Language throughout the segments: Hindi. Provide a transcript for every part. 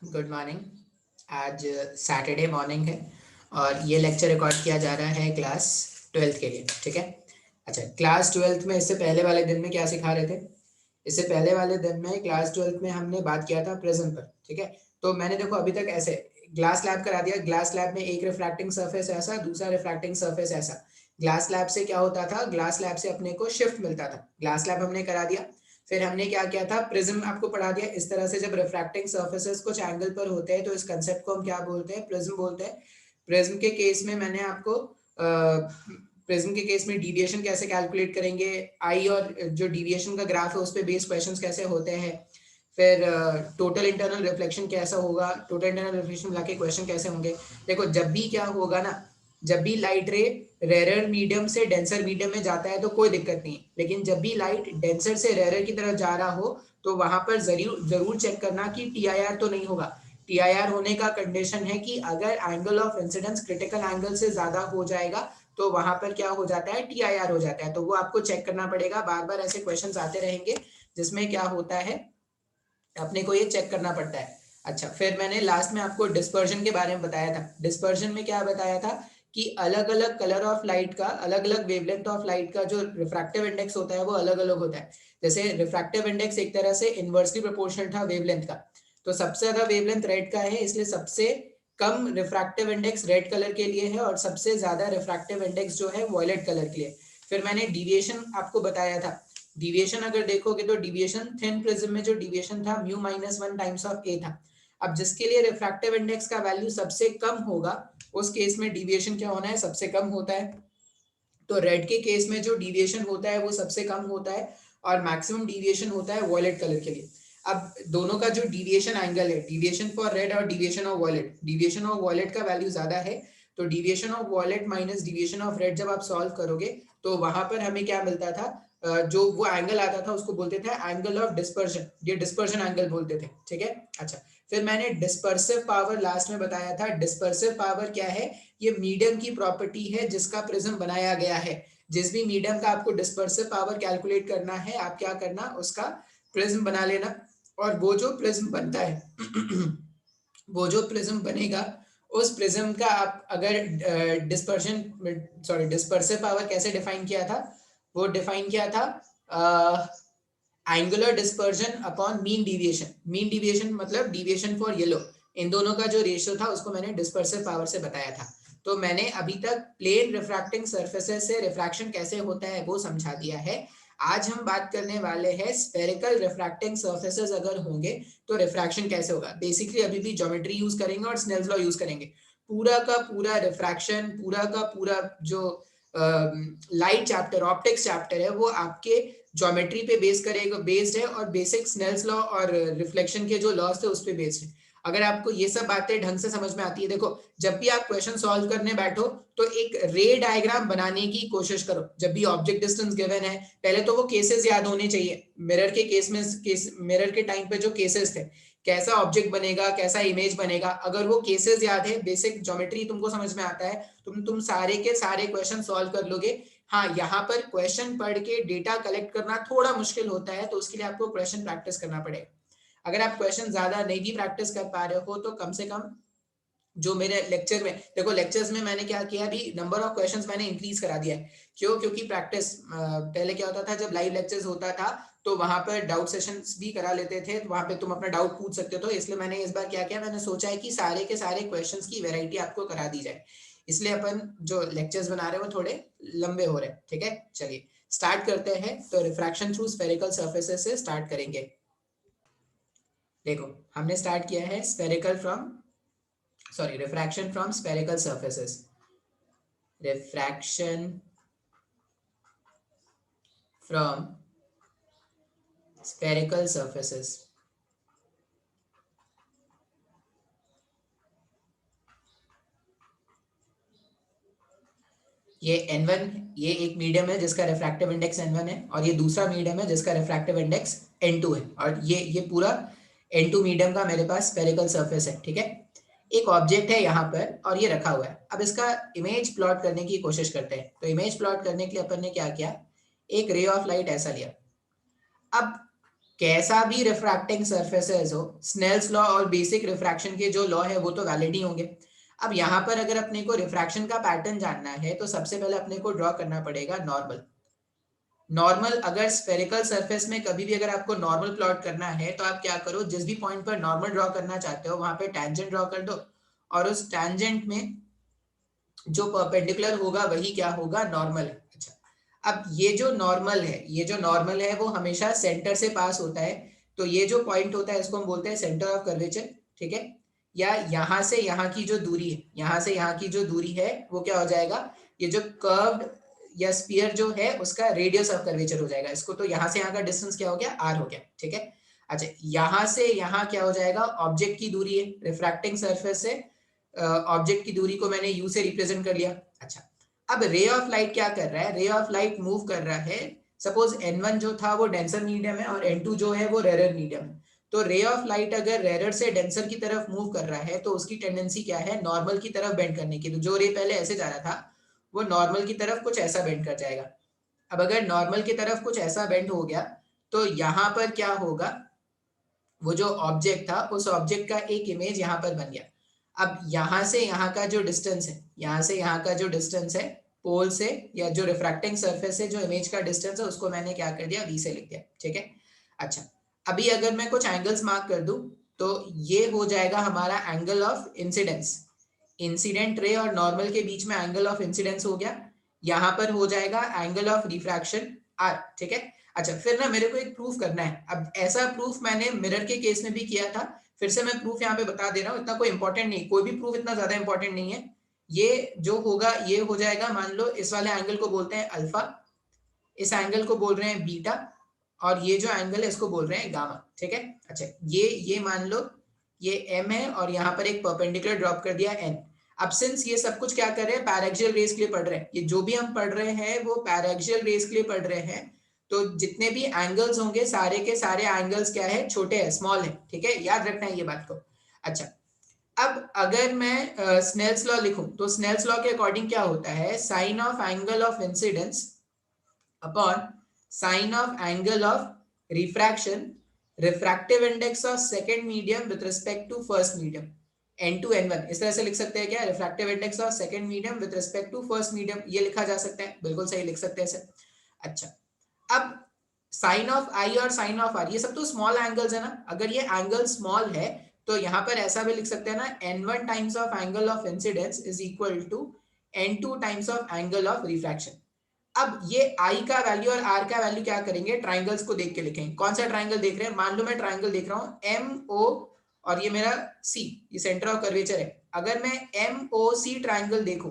Good morning. आज सैटरडे मॉर्निंग है और ये लेक्चर रिकॉर्ड किया जा रहा है क्लास ट्वेल्थ के लिए। ठीक है। अच्छा, क्लास ट्वेल्थ में इससे पहले वाले दिन में क्या सिखा रहे थे? इससे पहले वाले दिन में क्लास ट्वेल्थ में हमने बात किया था प्रिज्म पर। ठीक है। तो मैंने देखो अभी तक ऐसे ग्लास लैब करा दिया। ग्लास लैब में एक रिफ्रैक्टिंग सरफेस ऐसा, दूसरा रिफ्रैक्टिंग सरफेस ऐसा। ग्लास लैब से क्या होता था? ग्लास लैब से अपने को शिफ्ट मिलता था। ग्लास लैब हमने करा दिया। फिर हमने क्या किया था? प्रिज्म आपको पढ़ा दिया। इस तरह से जब रिफ्रैक्टिंग सरफेसेस कुछ एंगल पर होते हैं तो इस कंसेप्ट को हम क्या बोलते हैं? प्रिज्म बोलते हैं। प्रिज्म के केस में मैंने आपको प्रिज्म के केस में डिविएशन कैसे कैलकुलेट करेंगे, आई और जो डिविएशन का ग्राफ है उस पे बेस्ड क्वेश्चंस कैसे होते हैं, फिर टोटल इंटरनल रिफ्लेक्शन कैसा होगा, टोटल इंटरनल रिफ्लेक्शन मिला के क्वेश्चन कैसे होंगे। देखो जब भी क्या होगा ना, जब भी लाइट रे रेरर मीडियम से डेंसर मीडियम में जाता है तो कोई दिक्कत नहीं, लेकिन जब भी लाइट डेंसर से रेरर की तरफ जा रहा हो तो वहां पर जरूर चेक करना कि टीआईआर तो नहीं होगा। टीआईआर होने का कंडीशन है कि अगर angle of incidence critical angle से ज्यादा हो जाएगा तो वहां पर क्या हो जाता है? टीआईआर हो जाता है। तो वो आपको चेक करना पड़ेगा। बार बार ऐसे क्वेश्चंस आते रहेंगे जिसमें क्या होता है, अपने को ये चेक करना पड़ता है। अच्छा, फिर मैंने लास्ट में आपको डिस्पर्जन के बारे में बताया था। डिस्पर्जन में क्या बताया था कि अलग अलग कलर ऑफ लाइट का, अलग अलग वेवलेंथ ऑफ लाइट का जो रिफ्रैक्टिव इंडेक्स होता है वो अलग अलग होता है। जैसे रिफ्रैक्टिव इंडेक्स एक तरह से इनवर्सली प्रोपोर्शनल था वेवलेंथ का। तो सबसे ज्यादा वेवलेंथ रेड का है, इसलिए सबसे कम रिफ्रैक्टिव इंडेक्स रेड कलर के लिए है और सबसे ज्यादा रिफ्रैक्टिव इंडेक्स जो है वॉयलेट कलर के लिए। फिर मैंने डिविएशन आपको बताया था। डिविएशन अगर देखोगे तो डिविएशन थिन प्रिज्म में जो डिविएशन था mu minus one times of a था। अब जिसके लिए रिफ्रैक्टिव इंडेक्स का वैल्यू सबसे कम होगा उस केस में डिविएशन क्या होना है? सबसे कम होता है। तो रेड के केस में जो डिविएशन होता है वो सबसे कम होता है और मैक्सिमम डिविएशन होता है वॉयलेट कलर के लिए। अब दोनों का जो डिविएशन एंगल है, डिविएशन फॉर रेड और deviation of violet, deviation of violet का वैल्यू ज्यादा है। तो deviation of violet minus deviation of red जब आप सॉल्व करोगे तो वहां पर हमें क्या मिलता था? जो वो एंगल आता था उसको बोलते थे एंगल ऑफ डिस्पर्जन। ये डिस्पर्जन एंगल बोलते थे। ठीक है। अच्छा, फिर मैंने डिस्पर्सिव पावर लास्ट में बताया था। डिस्पर्सिव पावर क्या है? ये मीडियम की प्रॉपर्टी है जिसका प्रिज्म बनाया गया है। जिस भी मीडियम का आपको डिस्पर्सिव पावर कैलकुलेट करना है, आप क्या करना, उसका प्रिज्म बना लेना। और वो जो प्रिज्म बनता है वो जो प्रिज्म बनेगा उस प्रिज्म का आप अगर डिस्पर्शन डिस्पर्सिव पावर कैसे डिफाइन किया था? वो डिफाइन किया था angular dispersion upon mean deviation. Mean deviation मतलब डिविएशन फॉर येलो, इन दोनों का जो रेशियो था उसको मैंने डिस्पर्सिव पावर से बताया था। तो मैंने अभी तक प्लेन रिफ्रैक्टिंग सरफेसेस से रिफ्रैक्शन कैसे होता है वो समझा दिया है। आज हम बात करने वाले हैं स्फेरिकल रिफ्रैक्टिंग सरफेसेस अगर होंगे तो रिफ्रैक्शन कैसे होगा। बेसिकली अभी भी ज्योमेट्री यूज करेंगे और स्नेल्स लॉ यूज करेंगे। पूरा का पूरा रिफ्रैक्शन, पूरा का पूरा जो लाइट चैप्टर, ऑप्टिक्स चैप्टर है, वो आपके ज्योमेट्री पे बेस करेगा, बेस्ड है और बेसिक स्नेल्स लॉ और रिफ्लेक्शन के जो लॉस थे उस पे बेस्ड है। अगर आपको ये सब बातें ढंग से समझ में आती है, देखो जब भी आप क्वेश्चन सॉल्व करने बैठो तो एक रे डायग्राम बनाने की कोशिश करो। जब भी ऑब्जेक्ट डिस्टेंस गिवन है, पहले तो वो केसेस याद होने चाहिए। मिरर के केस में, मिरर के टाइम पे जो केसेस थे, कैसा ऑब्जेक्ट बनेगा, कैसा इमेज बनेगा, अगर वो केसेस याद है, बेसिक ज्योमेट्री तुमको समझ में आता है, तुम सारे के सारे क्वेश्चन सॉल्व कर लोगे। हाँ, यहाँ पर क्वेश्चन पढ़ के डेटा कलेक्ट करना थोड़ा मुश्किल होता है, तो उसके लिए आपको क्वेश्चन प्रैक्टिस करना पड़ेगा। अगर आप क्वेश्चन ज्यादा नहीं भी प्रैक्टिस कर पा रहे हो तो कम से कम जो मेरे लेक्चर में देखो, लेक्चर्स में मैंने क्या किया, अभी नंबर ऑफ क्वेश्चंस मैंने इंक्रीज करा दिया है। क्यों? क्योंकि प्रैक्टिस पहले क्या होता था, जब लाइव लेक्चर्स होता था तो वहां पर डाउट सेशंस भी करा लेते थे, तो वहां पे तुम अपना डाउट पूछ सकते हो। इसलिए मैंने इस बार क्या किया, मैंने सोचा है कि सारे के सारे क्वेश्चंस की वैरायटी आपको करा दी जाए। इसलिए अपन जो लेक्चर्स बना रहे हैं वो थोड़े लंबे हो रहे हैं। ठीक है, चलिए स्टार्ट करते हैं। तो रिफ्रैक्शन थ्रू स्फेरिकल सर्फेसेस से स्टार्ट करेंगे। देखो हमने स्टार्ट किया है refraction from spherical surfaces. Refraction from spherical surfaces. ये n1, ये एक मीडियम है जिसका रिफ्रैक्टिव इंडेक्स n1 है और ये दूसरा मीडियम है जिसका रिफ्रैक्टिव इंडेक्स n2 है। और ये पूरा n2 मीडियम का मेरे पास स्फेरिकल सरफेस है। ठीक है, एक ऑब्जेक्ट है यहाँ पर और ये रखा हुआ है। अब इसका इमेज प्लॉट करने की कोशिश करते हैं। तो इमेज प्लॉट करने के लिए अपन ने क्या किया, एक रे ऑफ लाइट ऐसा लिया। अब कैसा भी रिफ्रैक्टिंग सरफेसेस हो, स्नेल्स लॉ और बेसिक रिफ्रैक्शन के जो लॉ है वो तो वैलिड ही होंगे। अब यहाँ पर अगर अपने को रिफ्रैक्शन का पैटर्न जानना है तो सबसे पहले अपने को ड्रॉ करना पड़ेगा नॉर्मल। नॉर्मल अगर स्फेरिकल सरफेस में कभी भी अगर आपको नॉर्मल प्लॉट करना है तो आप क्या करो, जिस भी पॉइंट पर नॉर्मल ड्रॉ करना चाहते हो वहां पे टैंजेंट ड्रॉ कर दो, और उस टैंजेंट में जो परपेंडिकुलर होगा वही क्या होगा, नॉर्मल। अच्छा, अब ये जो नॉर्मल है, ये जो नॉर्मल है वो हमेशा सेंटर से पास होता है, तो ये जो पॉइंट होता है इसको हम बोलते हैं सेंटर ऑफ कर्वेचर, ठीक है। या यहाँ से यहाँ की जो दूरी है, यहाँ से यहाँ की जो दूरी है वो क्या हो जाएगा, ये जो कर्व्ड या स्फीयर जो है उसका रेडियस ऑफ कर्वेचर हो जाएगा इसको, तो यहाँ से यहाँ का डिस्टेंस क्या हो गया, आर हो गया, ठीक है। अच्छा, यहाँ से यहाँ क्या हो जाएगा, ऑब्जेक्ट की दूरी है, रिफ्रैक्टिंग सरफेस से ऑब्जेक्ट की दूरी को मैंने u से रिप्रेजेंट कर लिया। अच्छा, अब रे ऑफ लाइट क्या कर रहा है, रे ऑफ लाइट मूव कर रहा है, सपोज n1 जो था वो डेंसर मीडियम है और n2 जो है वो रेरर मीडियम है, तो रे ऑफ लाइट अगर रेरर से डेंसर की तरफ मूव कर रहा है तो उसकी टेंडेंसी क्या है, नॉर्मल की तरफ बेंड करने की, तो जो रे पहले ऐसे जा रहा था वो नॉर्मल की तरफ कुछ ऐसा बेंड कर जाएगा। अब अगर नॉर्मल की तरफ कुछ ऐसा बेंड हो गया तो यहाँ पर क्या होगा, वो जो ऑब्जेक्ट था उस ऑब्जेक्ट का एक इमेज यहाँ पर बन गया। अब यहाँ से यहाँ का जो डिस्टेंस है, यहाँ से यहाँ का जो डिस्टेंस है पोल से, या जो रिफ्रैक्टिंग सरफेस से जो इमेज का डिस्टेंस है उसको मैंने क्या कर दिया, v से लिख दिया, ठीक है। अच्छा, अभी अगर मैं कुछ एंगल्स मार्क कर दूं तो ये हो जाएगा हमारा angle of incidence, incident ray और नॉर्मल के बीच में एंगल ऑफ इंसिडेंस हो गया, यहाँ पर हो जाएगा एंगल ऑफ रिफ्रैक्शन r, ठीक है। अच्छा, फिर ना मेरे को एक प्रूफ करना है, अब ऐसा प्रूफ मैंने मिरर के केस में भी किया था, फिर से मैं प्रूफ यहाँ पे बता दे रहा हूँ, इतना कोई इंपॉर्टेंट नहीं, कोई भी प्रूफ इतना ज्यादा इंपॉर्टेंट नहीं है। ये जो होगा ये हो जाएगा, मान लो इस वाले एंगल को बोलते हैं अल्फा, इस एंगल को बोल रहे हैं बीटा, और ये जो एंगल है इसको बोल रहे हैं गामा, ठीक है। अच्छा, ये मान लो ये m है और यहाँ पर एक परपेंडिकुलर ड्रॉप कर दिया n। अब सिंस ये सब कुछ क्या कर रहे हैं, पैरेक्सियल रेस के लिए पढ़ रहे हैं, ये जो भी हम पढ़ रहे हैं वो पैरेक्सियल रेस के लिए पढ़ रहे हैं, तो जितने भी एंगल्स होंगे सारे के सारे एंगल्स क्या है, छोटे हैं, स्मॉल है, ठीक है, याद रखना है ये बात को। अच्छा, अब अगर मैं स्नेल्स लॉ लिखूं तो स्नेल्स लॉ के अकॉर्डिंग क्या होता है, sine of angle of incidence upon sine of angle of refraction, refractive index of second medium with respect to first medium, n2 n1, इस तरह से लिख सकते हैं क्या, refractive index of second medium with respect to first medium, ये लिखा जा सकता है, बिल्कुल सही लिख सकते हैं इसे। अच्छा, अब साइन ऑफ आई और साइन ऑफ आर ये सब तो स्मॉल एंगल्स है ना, अगर ये एंगल स्मॉल है तो यहाँ पर ऐसा भी लिख सकते हैं ना, n1 times of angle of incidence is equal to n2 times of angle of refraction. अब ये आई का वैल्यू और आर का वैल्यू क्या करेंगे, ट्राइंगल्स को देख के लिखेंगे, कौन सा ट्राइंगल देख रहे हैं, मान लो मैं ट्राइंगल देख रहा हूँ एम ओ और ये मेरा सी, ये सेंटर ऑफ कर्वेचर है, अगर मैं एम ओ सी ट्राइंगल देखूं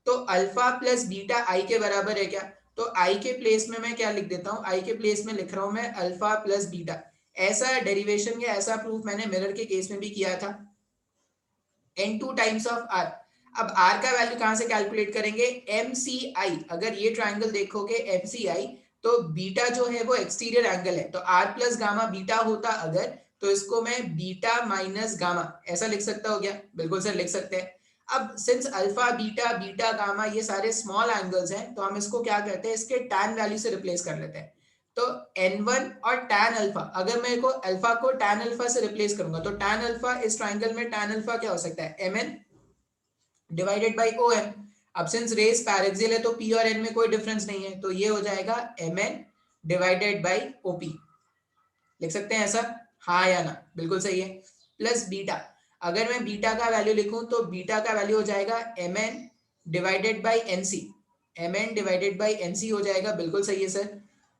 तो अल्फा प्लस बीटा आई के बराबर है क्या, तो आई के प्लेस में मैं क्या लिख देता हूँ, आई के प्लेस में लिख रहा हूं मैं अल्फा प्लस बीटा। ऐसा डेरिवेशन या ऐसा प्रूफ मैंने मिरर के केस में भी किया था, n2 टाइम्स ऑफ r। अब r का वैल्यू कहां से कैलकुलेट करेंगे, mci, अगर ये ट्राइंगल देखोगे mci तो बीटा जो है वो एक्सटीरियर एंगल है, तो r प्लस गामा बीटा होता अगर, तो इसको मैं बीटा माइनस गामा ऐसा लिख सकता हो गया, बिल्कुल सर लिख सकते हैं। अब since alpha beta beta gamma ये सारे स्मॉल एंगल्स हैं तो हम इसको क्या करते हैं, इसके tan वैल्यू से रिप्लेस कर लेते हैं, तो n1 और tan अल्फा, अगर मैं को अल्फा को tan अल्फा से रिप्लेस करूंगा तो tan अल्फा इस ट्राइंगल में tan अल्फा क्या हो सकता है, mn divided by O N. अब सिंस रेस पैरेक्सियल है तो p और n में कोई डिफरेंस नहीं है, तो ये हो जाएगा mn डिवाइडेड बाई op, लिख सकते हैं ऐसा, हाँ या ना, बिल्कुल सही है। प्लस बीटा, अगर मैं बीटा का वैल्यू लिखूं तो बीटा का वैल्यू हो जाएगा mn divided by nc, mn divided by nc हो जाएगा, बिल्कुल सही है सर,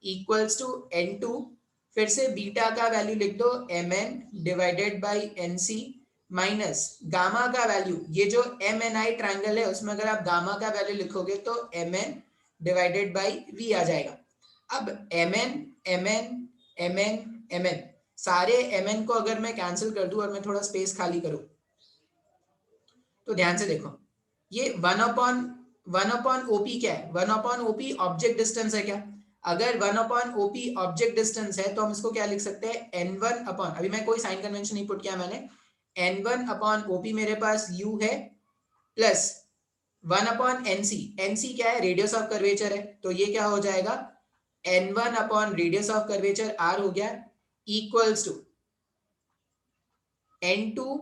इक्वल्स टू n2, फिर से बीटा का वैल्यू लिख दो mn divided by nc minus gamma का वैल्यू, ये जो MNI ट्राइंगल है उसमें अगर आप गामा का वैल्यू लिखोगे तो mn डिवाइडेड बाई v आ जाएगा। अब mn mn mn mn सारे mn को अगर मैं कैंसिल कर दूं और मैं थोड़ा स्पेस खाली करूं तो ध्यान से देखो, ये वन अपॉन ओपी क्या है, one upon OP object distance है क्या, अगर one upon OP object distance है तो हम इसको क्या लिख सकते हैं, n1 अपॉन, अभी मैं कोई साइन कन्वेंशन नहीं पुट किया मैंने, n1 अपॉन ओपी मेरे पास u है प्लस 1 अपॉन nc, nc क्या है, रेडियस ऑफ कर्वेचर है, तो ये क्या हो जाएगा n1 upon radius of curvature r हो गया equals to n2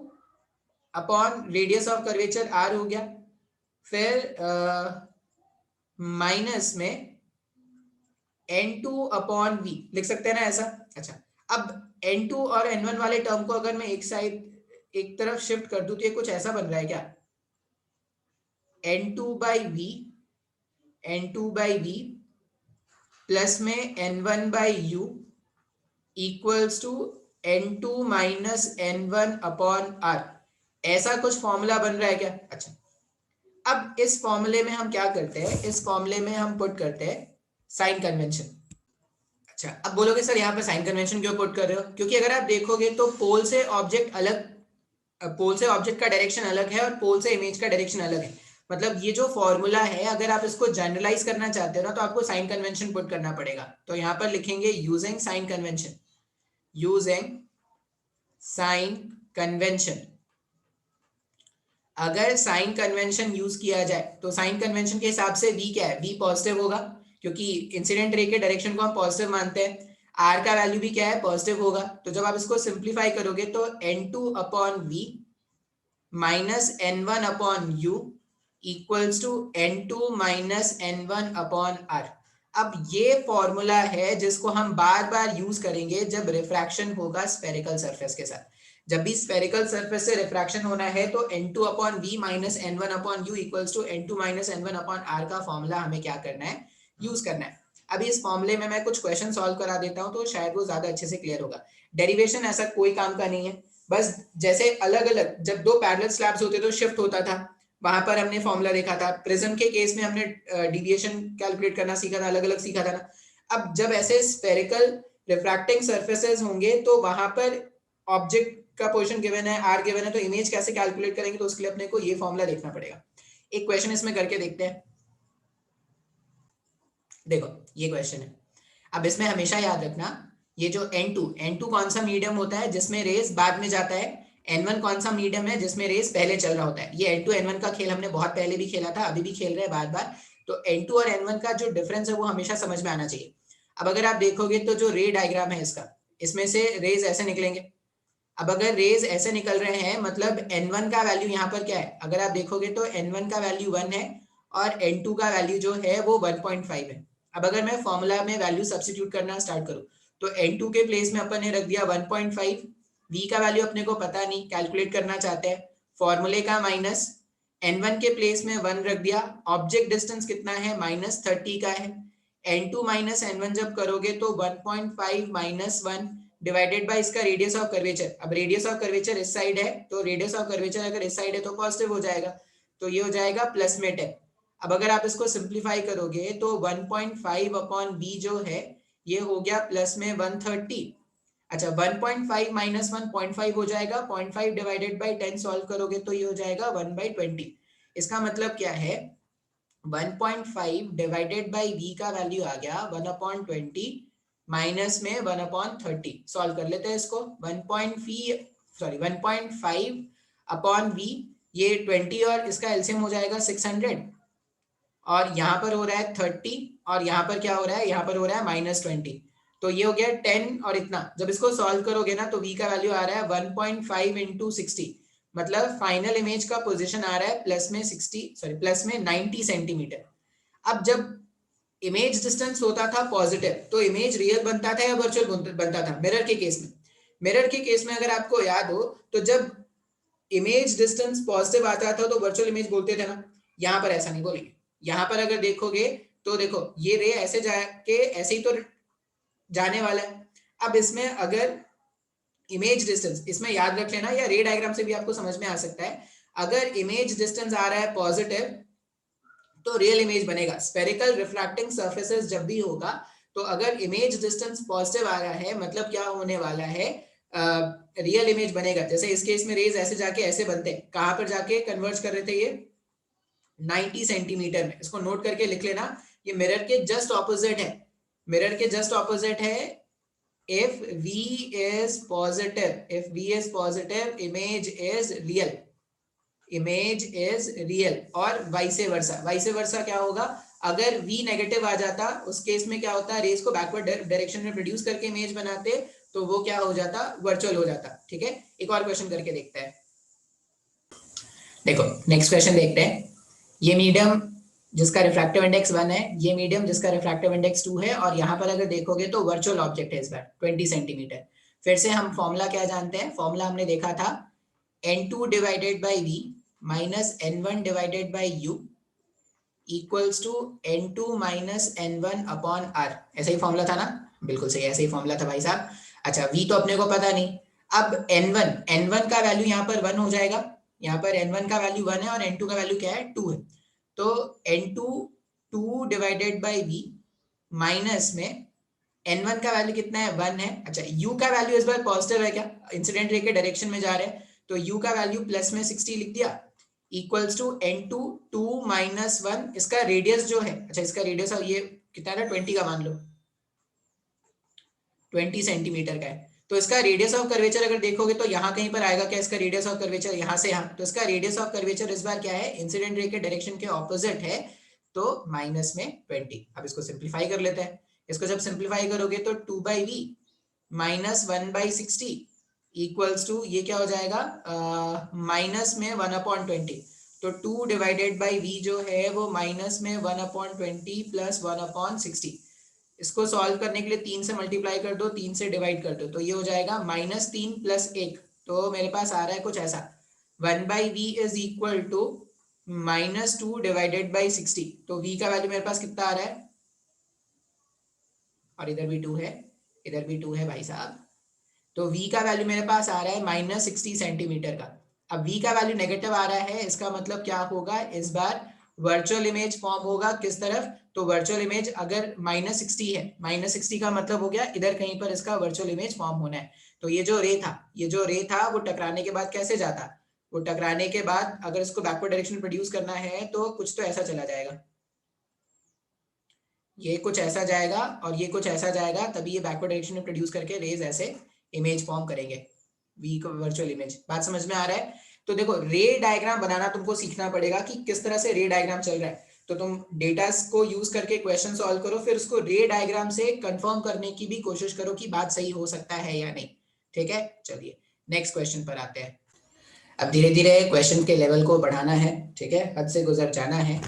upon radius of curvature r हो गया, फिर माइनस में n2 अपॉन v लिख सकते हैं ना ऐसा। अच्छा, अब n2 और n1 वाले टर्म को अगर मैं एक साइड एक तरफ शिफ्ट कर दूं तो ये कुछ ऐसा बन रहा है क्या, n2 by v, n2 by v plus में n1 by u equals to n2 minus n1 upon r, ऐसा कुछ फॉर्मूला बन रहा है क्या। अच्छा, अब इस फॉर्मूले में हम क्या करते हैं, इस फॉर्मूले में हम पुट करते हैं साइन कन्वेंशन। अच्छा, अब बोलोगे सर यहाँ पे साइन कन्वेंशन क्यों पुट कर रहे हो, क्योंकि अगर आप देखोगे तो पोल से ऑब्जेक्ट अलग, पोल से ऑब्जेक्ट का डायरेक्शन अलग है और पोल से इमेज का डायरेक्शन अलग है। मतलब ये जो फॉर्मूला है अगर आप इसको जनरलाइज करना चाहते हो ना तो आपको साइन कन्वेंशन पुट करना पड़ेगा। तो यहाँ पर लिखेंगे using sign convention, using sign convention. अगर साइन कन्वेंशन यूज किया जाए तो साइन कन्वेंशन के हिसाब से v क्या है, v पॉजिटिव होगा क्योंकि इंसिडेंट रे के डायरेक्शन को हम पॉजिटिव मानते हैं। r का वैल्यू भी क्या है, पॉजिटिव होगा। तो जब आप इसको सिंप्लीफाई करोगे तो n2 upon v minus n1 upon u equals to n2 minus n1 upon r। अब ये फॉर्मूला है जिसको हम बार बार यूज करेंगे जब रिफ्रैक्शन होगा स्फेरिकल सरफेस के साथ। जब भी स्फेरिकल सरफेस से रिफ्रैक्शन होना है तो n2 upon v minus n1 upon u equals to n2 minus n1 upon r का फॉर्मूला हमें क्या करना है, यूज करना है। अभी इस फॉर्मूले में मैं कुछ क्वेश्चन सॉल्व करा देता हूं तो शायद वो ज्यादा अच्छे से क्लियर होगा। डेरिवेशन ऐसा कोई काम का नहीं है, बस जैसे अलग अलग जब दो पैरेलल स्लैब्स होते तो शिफ्ट होता था, वहां पर हमने फॉर्मूला देखा था। प्रिज्म के केस में हमने डिविएशन कैलकुलेट करना सीखा था, अलग अलग सीखा था ना। अब जब ऐसे स्फेरिकल रिफ्रैक्टिंग सरफेसेस होंगे तो वहां पर ऑब्जेक्ट का पोजीशन गिवन है, आर गिवन है, तो इमेज कैसे कैलकुलेट करेंगे, तो उसके लिए अपने को ये फॉर्मूला देखना पड़ेगा। एक क्वेश्चन इसमें करके देखते हैं। देखो ये क्वेश्चन है, अब इसमें हमेशा याद रखना ये जो n2 कौन सा मीडियम होता है जिसमें रेस बाद में जाता है, n1 कौन सा मीडियम है जिसमें रेस पहले चल रहा होता है। ये n2 n1 का खेल हमने बहुत पहले भी खेला था, अभी भी खेल रहे हैं बार बार। तो n2 और n1 का जो डिफरेंस है वो हमेशा समझ में आना चाहिए। अब अगर आप देखोगे तो जो रे डायग्राम है इसका, इसमें से रेज ऐसे निकलेंगे। अब अगर रेज ऐसे निकल रहे हैं मतलब n1 का वैल्यू यहाँ पर क्या है, अगर आप देखोगे तो n1 का वैल्यू 1 है और n2 का वैल्यू जो है वो 1.5 है। अब अगर मैं फॉर्मूला में वैल्यू सब्स्टिट्यूट करना स्टार्ट करूँ तो n2 के प्लेस में अपन ने रख दिया 1.5, v का वैल्यू अपने को पता नहीं, कैलकुलेट करना चाहते हैं, फॉर्मूले का माइनस, n1 के प्लेस में 1 रख दिया, ऑब्जेक्ट डिस्टेंस कितना है -30 का है, n2 माइनस n1 जब करोगे तो 1.5 माइनस 1 डिवाइडेड बाय इसका रेडियस ऑफ कर्वेचर। अब रेडियस ऑफ कर्वेचर इस साइड है तो रेडियस ऑफ कर्वेचर अगर इस साइड है तो पॉजिटिव हो जाएगा, तो ये हो जाएगा प्लस में 10। अब अगर आप इसको सिंप्लीफाई करोगे तो 1.5 अपॉन बी जो है ये हो गया प्लस में 130। अच्छा, 1.5 माइनस 1.5 हो जाएगा, 0.5 डिवाइडेड बाई 10 सॉल्व करोगे तो ये हो जाएगा 1/20। इसका मतलब क्या है, 1.5 डिवाइडेड बाई v का वैल्यू आ गया 1/20 माइनस में 1/30। सॉल्व कर लेते हैं इसको, 1.5 अपॉन v, ये 20 और इसका एलसीएम हो जाएगा 600, और यहाँ पर हो रहा है 30 और यहाँ पर क्या हो रहा है, यहाँ पर हो रहा है -20। तो ये हो गया 10 और इतना, जब इसको सॉल्व करोगे ना तो v का वैल्यू आ रहा है 1.5 इंटू 60, मतलब फाइनल इमेज का पोजीशन आ रहा है प्लस में 90 सेंटीमीटर। अब जब इमेज डिस्टेंस होता था पॉजिटिव तो इमेज रियल बनता था या वर्चुअल बनता था, मिरर के केस में। मिरर के केस में अगर आपको याद हो तो जब इमेज डिस्टेंस पॉजिटिव आता था तो वर्चुअल इमेज बोलते थे ना, यहाँ पर ऐसा नहीं बोलेंगे। यहाँ पर अगर देखोगे तो देखो ये रे ऐसे जाके ऐसे ही तो जाने वाला है। अब इसमें अगर इमेज डिस्टेंस, इसमें याद रख लेना या रे डायग्राम से भी आपको समझ में आ सकता है, अगर इमेज डिस्टेंस आ रहा है पॉजिटिव तो रियल इमेज बनेगा। स्फेरिकल रिफ्रैक्टिंग सरफेसेस जब भी होगा तो अगर इमेज डिस्टेंस पॉजिटिव आ रहा है मतलब क्या होने वाला है, रियल इमेज बनेगा। जैसे इस केस में रेज ऐसे जाके ऐसे बनते हैं, कहां पर जाके कन्वर्ज कर रहे थे ये 90 सेंटीमीटर में। इसको नोट करके लिख लेना, ये मिरर के जस्ट ऑपोजिट है, मिरर के जस्ट ऑपोजिट है। if v is positive image is real, image is real. और वाइसे वर्सा क्या होगा, अगर v नेगेटिव आ जाता उस केस में क्या होता है, रेस को बैकवर्ड डायरेक्शन में प्रोड्यूस करके इमेज बनाते, तो वो क्या हो जाता, वर्चुअल हो जाता। ठीक है, एक और क्वेश्चन करके देखते हैं। देखो नेक्स्ट क्वेश्चन देखते हैं। ये मीडियम जिसका रिफ्रैक्टिव इंडेक्स 1 है, ये मीडियम जिसका रिफ्रैक्टिव इंडेक्स 2 है, और यहाँ पर अगर देखोगे तो वर्चुअल ऑब्जेक्ट है इस बार 20 सेंटीमीटर। फिर से हम फॉर्मूला क्या जानते हैं, फॉर्मूला हमने देखा था n2 divided by v minus n1 divided by u equals to n2 minus n1 upon r। ऐसा ही फॉर्मूला था ना, बिल्कुल सही, ऐसा ही फॉर्मूला था भाई साहब। अच्छा v तो अपने को पता नहीं, अब n1 का वैल्यू यहाँ पर 1 हो जाएगा, यहाँ पर n1 का वैल्यू 1 है और n2 का वैल्यू क्या है, 2 है। तो n2 2 divided by v minus में n1 का वैल्यू कितना है, 1 है। अच्छा u का वैल्यू इस बार पॉजिटिव है क्या, इंसिडेंट रे के डायरेक्शन में जा रहे हैं, तो u का वैल्यू प्लस में 60 लिख दिया इक्वल्स टू n2 2 माइनस 1, इसका रेडियस जो है, अच्छा इसका रेडियस ये कितना था, 20 का मान लो, 20 सेंटीमीटर का है। तो इसका रेडियस ऑफ कर्वेचर अगर देखोगे तो यहाँ कहीं पर आएगा क्या, इसका रेडियस ऑफ कर्वेचर यहाँ से यहाँ, तो इसका रेडियस ऑफ कर्वेचर इस बार क्या है, इंसिडेंट रे के डायरेक्शन के ऑपोजिट है, तो माइनस में 20। अब इसको सिंप्लीफाई कर लेते हैं। इसको जब सिंप्लीफाई करोगे तो 2 by v minus 1 by 60 equals to ये क्या हो जाएगा, माइनस में 1/20। तो 2 डिवाइडेड बाई वी जो है वो माइनस में 1/20 प्लस 1/60। इसको सॉल्व करने के लिए 3 से मल्टीप्लाई कर दो, 3 से डिवाइड कर दो, तो ये हो जाएगा -3 प्लस 1। तो मेरे पास आ रहा है कुछ ऐसा, 1 by v is equal to -2 divided by 60। तो v का वैल्यू मेरे पास कितना आ रहा है, और इधर भी 2 है, इधर भी 2 है भाई साहब। तो v का वैल्यू मेरे पास आ रहा है -60 सेंटीमीटर का। अब v का वैल्यू नेगेटिव आ रहा है, इसका मतलब क्या होगा, इस बार वर्चुअल इमेज फॉर्म होगा किस तरफ, तो वर्चुअल इमेज अगर -60 है, -60 का मतलब हो गया इधर कहीं पर इसका वर्चुअल इमेज फॉर्म होना है। तो ये जो रे था, ये जो रे था वो टकराने के बाद कैसे जाता, वो टकराने के बाद अगर इसको बैकवर्ड डायरेक्शन में प्रोड्यूस करना है तो कुछ तो ऐसा चला जाएगा, ये कुछ ऐसा जाएगा और ये कुछ ऐसा जाएगा, तभी ये बैकवर्ड डायरेक्शन में प्रोड्यूस करके रेज ऐसे इमेज फॉर्म करेंगे, वी को वर्चुअल इमेज। बात समझ में आ रहा है। तो देखो रे डायग्राम बनाना तुमको सीखना पड़ेगा कि किस तरह से रे डायग्राम चल रहा है। तो तुम डेटा को यूज करके क्वेश्चन सॉल्व करो, फिर उसको रे डायग्राम से कंफर्म करने की भी कोशिश करो कि बात सही हो सकता है या नहीं। ठीक है, चलिए नेक्स्ट क्वेश्चन पर आते हैं। अब धीरे धीरे क्वेश्चन के लेवल को बढ़ाना है, ठीक है, हद से गुजर जाना है।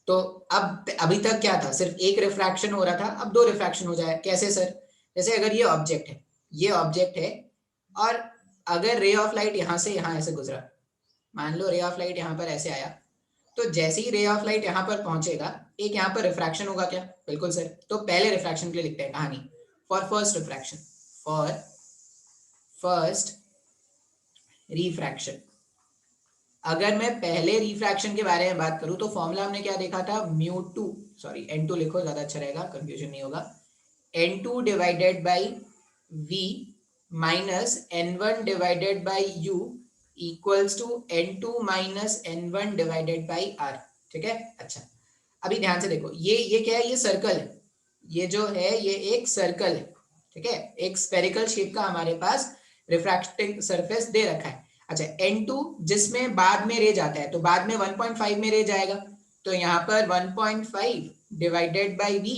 तो अब अभी तक क्या था, सिर्फ एक रिफ्रैक्शन हो रहा था, अब 2 रिफ्रैक्शन हो जाए। कैसे सर, जैसे अगर ये ऑब्जेक्ट है, ये ऑब्जेक्ट है, और अगर रे ऑफ लाइट यहाँ से यहाँ ऐसे गुजरा, मान लो रे ऑफ लाइट यहाँ पर ऐसे आया, तो जैसे ही रे ऑफ लाइट यहाँ पर पहुंचेगा एक यहाँ पर रिफ्रैक्शन होगा क्या, बिल्कुल सर। तो पहले रिफ्रैक्शन के लिए लिखते हैं कहानी, for first refraction, for first refraction. अगर मैं पहले रिफ्रैक्शन के बारे में बात करूं तो फॉर्मूला हमने क्या देखा था, μ2, सॉरी n2 लिखो ज्यादा अच्छा रहेगा, कंफ्यूजन नहीं होगा, n2 divided by v minus n1 divided by u equals to n2 minus n1 divided by r। ठीक है, अच्छा अभी ध्यान से देखो, ये क्या है, ये सर्कल है, ये जो है ये एक सर्कल है। ठीक है, एक स्फेरिकल शेप का हमारे पास रिफ्रैक्टिंग सरफेस दे रखा है। अच्छा n2 जिसमें बाद में रे जाता है, तो बाद में 1.5 में रे जाएगा, तो यहाँ पर 1.5 डिवाइडेड बाई v,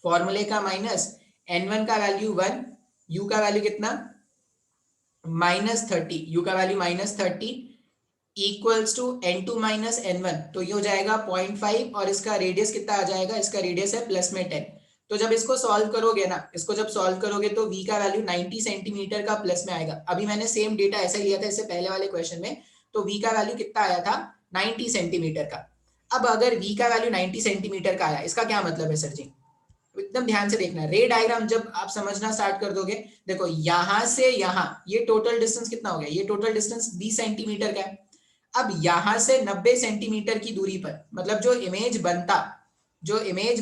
फॉर्मूले का माइनस, n1 का वैल्यू 1, u का वैल्यू कितना -30, u का value -30 equals to n2 minus n1, तो ये हो जाएगा 0.5 और इसका रेडियस कितना आ जाएगा, इसका रेडियस है प्लस में 10। तो जब इसको सॉल्व करोगे ना, इसको जब सॉल्व करोगे तो v का वैल्यू 90 सेंटीमीटर का प्लस में आएगा। अभी मैंने सेम डेटा ऐसा लिया था इससे पहले वाले क्वेश्चन में, तो v का वैल्यू कितना आया था, 90 सेंटीमीटर का। अब अगर v का वैल्यू 90 सेंटीमीटर का आया, इसका क्या मतलब है सर जी, एकदम ध्यान से देखना, रे डायग्राम जब आप समझना स्टार्ट कर दोगे, देखो यहां से यहां ये टोटल डिस्टेंस कितना हो गया, ये टोटल डिस्टेंस 20 सेंटीमीटर का है। अब यहां से 90 सेंटीमीटर की दूरी पर, मतलब जो इमेज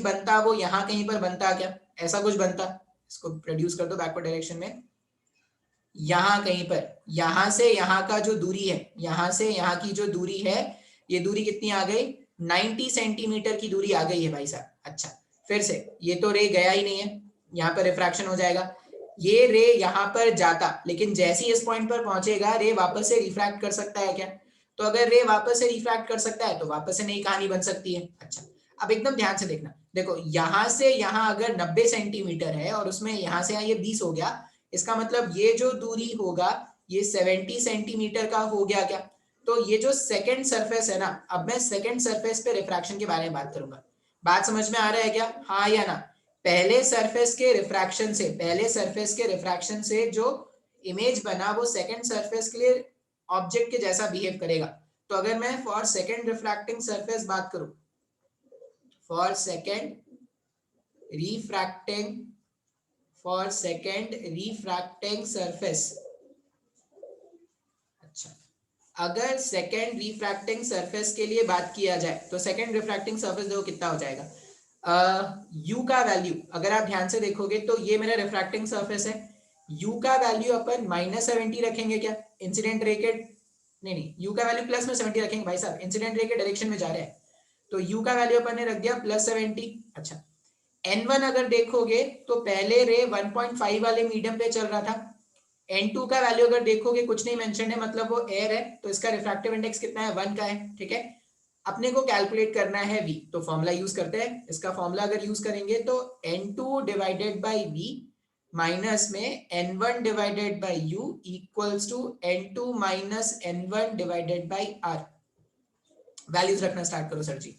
बनता वो यहां कहीं पर बनता क्या, ऐसा कुछ बनता, इसको प्रोड्यूस कर दो बैकवर्ड डायरेक्शन में, यहां कहीं पर, यहां से यहां का जो दूरी है, यहां से यहां की जो दूरी है, ये दूरी कितनी आ गई, 90 सेंटीमीटर की दूरी आ गई है भाई साहब। अच्छा फिर से, ये तो रे गया ही नहीं है, यहाँ पर रिफ्रैक्शन हो जाएगा, ये रे यहाँ पर जाता, लेकिन जैसे ही इस पॉइंट पर पहुंचेगा रे वापस से रिफ्रैक्ट कर सकता है क्या, तो अगर रे वापस से रिफ्रैक्ट कर सकता है तो वापस से नई कहानी बन सकती है। अच्छा अब एकदम ध्यान से देखना, देखो यहाँ से यहाँ अगर 90 सेंटीमीटर है और उसमें यहाँ से यहाँ ये 20 हो गया, इसका मतलब ये जो दूरी होगा ये 70 सेंटीमीटर का हो गया क्या? तो ये जो सेकंड सरफेस है ना, अब मैं सेकंड सरफेस पे रिफ्रैक्शन के बारे में बात करूंगा। बात समझ में आ रहा है क्या? हाँ या ना? पहले सरफेस के रिफ्रैक्शन से जो इमेज बना वो सेकंड सरफेस के लिए ऑब्जेक्ट के जैसा बिहेव करेगा। तो अगर मैं फॉर सेकंड रिफ्रैक्टिंग सरफेस बात करूं, फॉर सेकंड रिफ्रैक्टिंग सरफेस, अच्छा, अगर सेकेंड रिफ्रैक्टिंग सरफेस के लिए बात किया जाए तो सेकेंड रिफ्रैक्टिंग सरफेस देखो कितना हो जाएगा, u का वैल्यू अगर आप ध्यान से देखोगे तो ये मेरा रिफ्रैक्टिंग सरफेस है, u का वैल्यू अपन -70 रखेंगे क्या? इंसिडेंट रे के नहीं, u का वैल्यू प्लस में 70 रखेंगे भाई साहब, इंसिडेंट रे के डायरेक्शन में जा रहे हैं, तो u का वैल्यू अपन ने रख दिया +70। अच्छा, n1 अगर देखोगे तो पहले रे 1.5 वाले मीडियम पे चल रहा था, n2 का वैल्यू अगर देखोगे कुछ नहीं मेंशन है, मतलब वो एयर है, तो इसका रिफ्रैक्टिव इंडेक्स कितना है? 1 का है, ठीक है। अपने को कैलकुलेट करना है v, तो फॉर्मूला यूज करते हैं। इसका फॉर्मूला अगर यूज करेंगे तो n2 divided by v minus में n1 divided by u equals to n2 minus n1 divided by r। Values रखना स्टार्ट करो सर जी।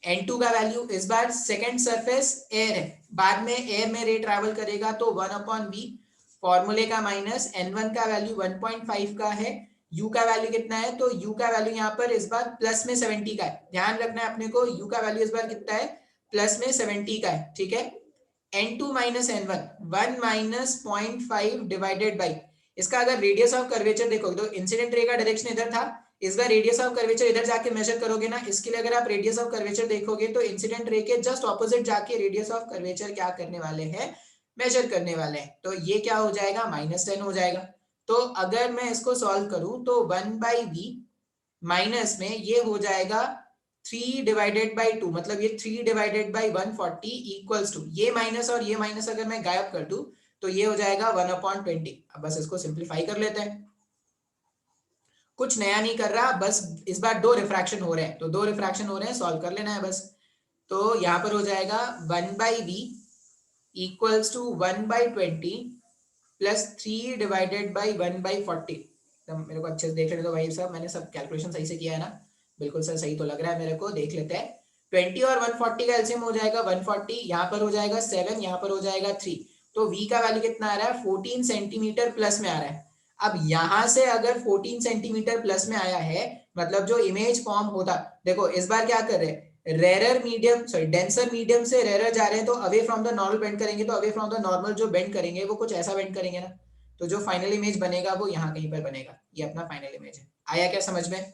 n2 का वैल्यू इस बार सेकंड सरफेस एयर है, बाद में एयर में रे ट्रैवल करेगा तो 1/v फॉर्मूले का माइनस n1 का वैल्यू 1.5 का है, u का वैल्यू कितना है? तो u का वैल्यू यहाँ पर इस बार प्लस में 70 का है, ध्यान रखना है अपने को, u का वैल्यू इस बार कितना है? प्लस में 70 का है, ठीक है। n2 minus n1 1 minus 0.5 divided by, इसका अगर रेडियस ऑफ कर्वेचर देखोगे तो इंसिडेंट रे का डायरेक्शन इधर था, इस बार रेडियस ऑफ कर्वेचर इधर जाके मेजर करोगे ना, इसके लिए अगर आप रेडियस ऑफ कर्वेचर देखोगे तो इंसिडेंट रे के जस्ट ऑपोजिट जाके रेडियस ऑफ कर्वेचर क्या करने वाले हैं? मेजर करने वाले हैं, तो ये क्या हो जाएगा? -10 हो जाएगा। तो अगर मैं इसको सॉल्व करूं तो 1/v माइनस में ये हो जाएगा 3 डिवाइडेड बाई 2, मतलब ये 3 डिवाइडेड बाई 140 इक्वल्स टू, ये माइनस और ये माइनस अगर मैं गायब कर दूं तो ये हो जाएगा 1/20। अब बस इसको सिंप्लीफाई कर लेते हैं, कुछ नया नहीं कर रहा, बस इस बार 2 रिफ्रैक्शन हो रहे हैं, तो 2 रिफ्रैक्शन हो रहे हैं, सॉल्व कर लेना है बस। तो यहाँ पर हो जाएगा 1/v equals to 1/20 plus 3 divided by 1/40। मेरे को अच्छे से देख लेते हो भाई साहब, मैंने सब कैलकुलेशन सही से किया है ना? बिल्कुल सर, सही तो लग रहा है मेरे को, देख लेते हैं। 20 और 140 का एलसीएम हो जाएगा 140, यहाँ पर हो जाएगा 7, यहाँ पर हो जाएगा 3, तो v का वैल्यू कितना आ रहा है? 14 सेंटीमीटर प्लस में आ रहा है। अब यहां से अगर 14 सेंटीमीटर प्लस में आया है, मतलब जो इमेज फॉर्म होता, देखो इस बार क्या कर रहे हैं, rarer medium sorry denser medium से रेरर जा रहे हैं, तो away from the normal bend करेंगे, तो अवे फ्रॉम द नॉर्मल जो बेंड करेंगे वो कुछ ऐसा बेंड करेंगे ना, तो जो फाइनल इमेज बनेगा वो यहाँ कहीं पर बनेगा, ये अपना फाइनल इमेज है। आया क्या समझ में?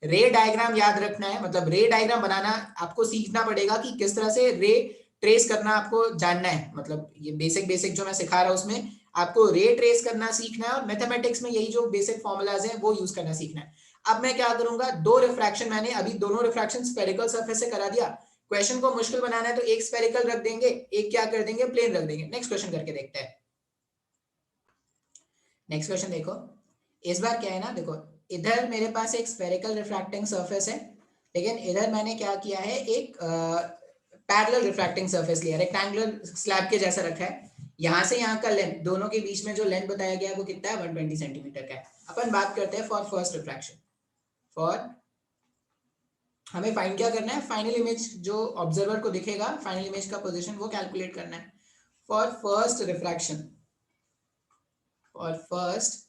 रे डायग्राम याद रखना है, मतलब रे डायग्राम बनाना आपको सीखना पड़ेगा कि किस तरह से रे ट्रेस करना आपको जानना है, मतलब ये बेसिक जो मैं सिखा रहा हूँ उसमें आपको रे ट्रेस करना सीखना है, और मैथमेटिक्स में यही जो बेसिक फॉर्मूलाज हैं वो यूज करना सीखना है। अब मैं क्या करूंगा, 2 रिफ्रैक्शन मैंने अभी दोनों रिफ्रैक्शन स्फेरिकल सरफेस से करा दिया, क्वेश्चन को मुश्किल बनाना है तो एक स्फेरिकल रख देंगे, एक क्या कर देंगे, प्लेन रख देंगे। नेक्स्ट क्वेश्चन करके देखते हैं। नेक्स्ट क्वेश्चन देखो, इस बार क्या है ना, देखो इधर मेरे पास एक स्फेरिकल रिफ्रैक्टिंग सरफेस है, लेकिन इधर मैंने क्या किया है, एक पैरेलल रिफ्रैक्टिंग सरफेस लिया, रेक्टेंगुलर स्लैब के जैसा रखा है। यहाँ से यहाँ का लेंथ, दोनों के बीच में जो लेंथ बताया गया है वो कितना है? 120 सेंटीमीटर का है। अपन बात करते हैं फॉर फर्स्ट रिफ्रैक्शन। फॉर हमें फाइंड क्या करना है, फाइनल इमेज जो ऑब्जर्वर को दिखेगा, फाइनल इमेज का पोजीशन वो कैलकुलेट करना है। For first refraction, for first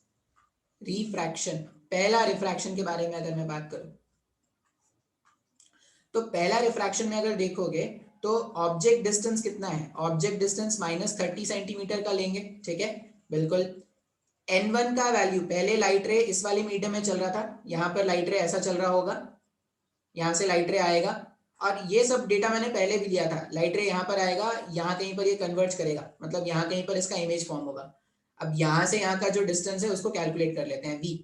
refraction, पहला रिफ्रैक्शन के बारे में अगर मैं बात करूं तो पहला रिफ्रैक्शन में अगर देखोगे तो ऑब्जेक्ट डिस्टेंस कितना है, ऑब्जेक्ट डिस्टेंस -30 सेंटीमीटर का लेंगे, ठीक है, बिल्कुल। n1 का वैल्यू, पहले लाइट रे इस वाले मीडियम में चल रहा था, यहाँ पर लाइट रे ऐसा चल रहा होगा, यहाँ से लाइट रे आएगा, और ये सब डेटा मैंने पहले भी दिया था, लाइट रे यहाँ पर आएगा, यहाँ कहीं पर ये कन्वर्ज करेगा, मतलब यहाँ कहीं पर इसका इमेज फॉर्म होगा। अब यहाँ से यहाँ का जो डिस्टेंस है उसको कैलकुलेट कर लेते हैं v,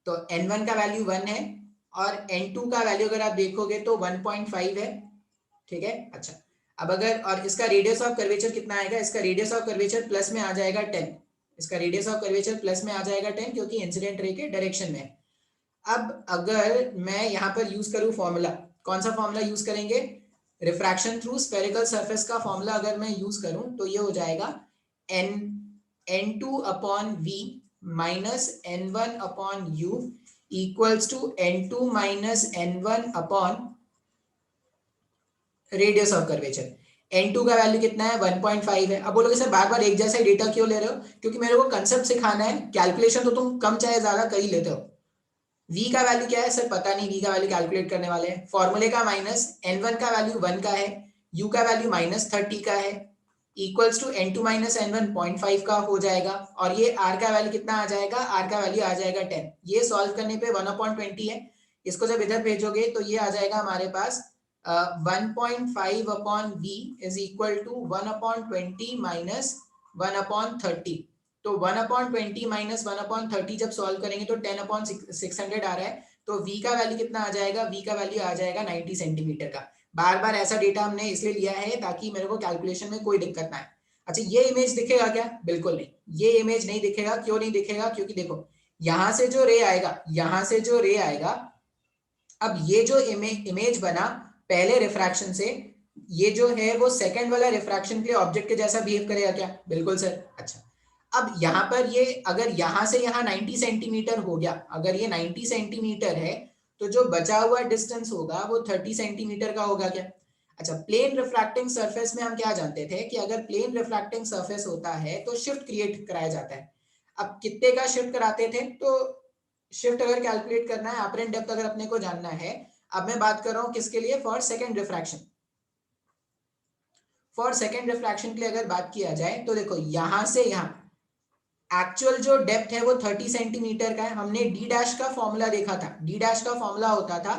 तो n1 का वैल्यू 1 है और n2 का वैल्यू अगर आप देखोगे तो 1.5 है, ठीक है। अच्छा, अब अगर, और इसका रेडियस ऑफ कर्वेचर कितना आएगा, इसका रेडियस ऑफ कर्वेचर प्लस में आ जाएगा 10, इसका रेडियस ऑफ कर्वेचर प्लस में आ जाएगा 10 क्योंकि इंसिडेंट रे के डायरेक्शन में। अब अगर मैं यहाँ पर यूज करूँ फॉर्मूला, कौन सा फॉर्मूला यूज करेंगे, रिफ्रैक्शन थ्रू स्फेरिकल सरफेस का फॉर्मूला अगर मैं यूज करूं तो ये हो जाएगा n2 upon v minus n1 upon u equals to n2 minus n1 upon radius of curvature. n2 का वैल्यू कितना है 1.5 है। अब बोलोगे सर बार बार एक जैसा डेटा क्यों ले रहे हो? क्योंकि मेरे को कंसेप्ट सिखाना है, कैलकुलेशन तो तुम कम चाहे ज्यादा कर ही लेते हो। v का वैल्यू क्या है सर पता नहीं, v का वैल्यू कैलकुलेट करने वाले हैं। फॉर्मूले का माइनस n1 का वैल्यू 1 का है, u का वैल्यू माइनस 30 का है, equals to n2 minus n1 0.5 का हो जाएगा। और ये r का वैल्यू कितना आ जाएगा, r का वैल्यू आ जाएगा 10। ये सॉल्व करने पे 1/20 है। इसको जब इधर भेजोगे तो ये आ जाएगा हमारे पास 1.5 upon v is equal to 1/20 minus 1/30। तो 1/20 माइनस 1/30 जब सॉल्व करेंगे तो 10/600 आ रहा है। तो v का वैल्यू कितना आ जाएगा, v का वैल्यू आ जाएगा 90 सेंटीमीटर का। बार बार ऐसा डेटा हमने इसलिए लिया है ताकि मेरे को कैलकुलेशन में कोई दिक्कत ना आए। अच्छा ये इमेज दिखेगा क्या? बिल्कुल नहीं, ये इमेज नहीं दिखेगा। क्यों नहीं दिखेगा? क्योंकि देखो यहां से जो रे आएगा, यहां से जो रे आएगा, अब ये जो इमेज बना पहले रिफ्रैक्शन से, ये जो है वो सेकंड वाला रिफ्रैक्शन के ऑब्जेक्ट के जैसा बिहेव करेगा क्या? बिल्कुल सर। अच्छा अब यहां पर ये अगर यहां से यहां 90 सेंटीमीटर हो गया, अगर ये 90 सेंटीमीटर है तो जो बचा हुआ डिस्टेंस होगा वो 30 सेंटीमीटर का होगा क्या? अच्छा प्लेन रिफ्रैक्टिंग सरफेस में हम क्या जानते थे कि अगर प्लेन रिफ्रैक्टिंग सरफेस होता है तो शिफ्ट क्रिएट कराया जाता है। अब कितने का शिफ्ट कराते थे? तो शिफ्ट अगर कैलकुलेट करना है, अपरेंट डेप्थ अगर अपने को जानना है, अब मैं बात कर रहा हूं किसके लिए, for second refraction. For second refraction के लिए अगर बात किया जाए तो देखो यहां से यहां एक्चुअल जो डेप्थ है वो 30 सेंटीमीटर का है। हमने डी डैश का फॉर्मूला देखा था, डी डैश का फॉर्मूला होता था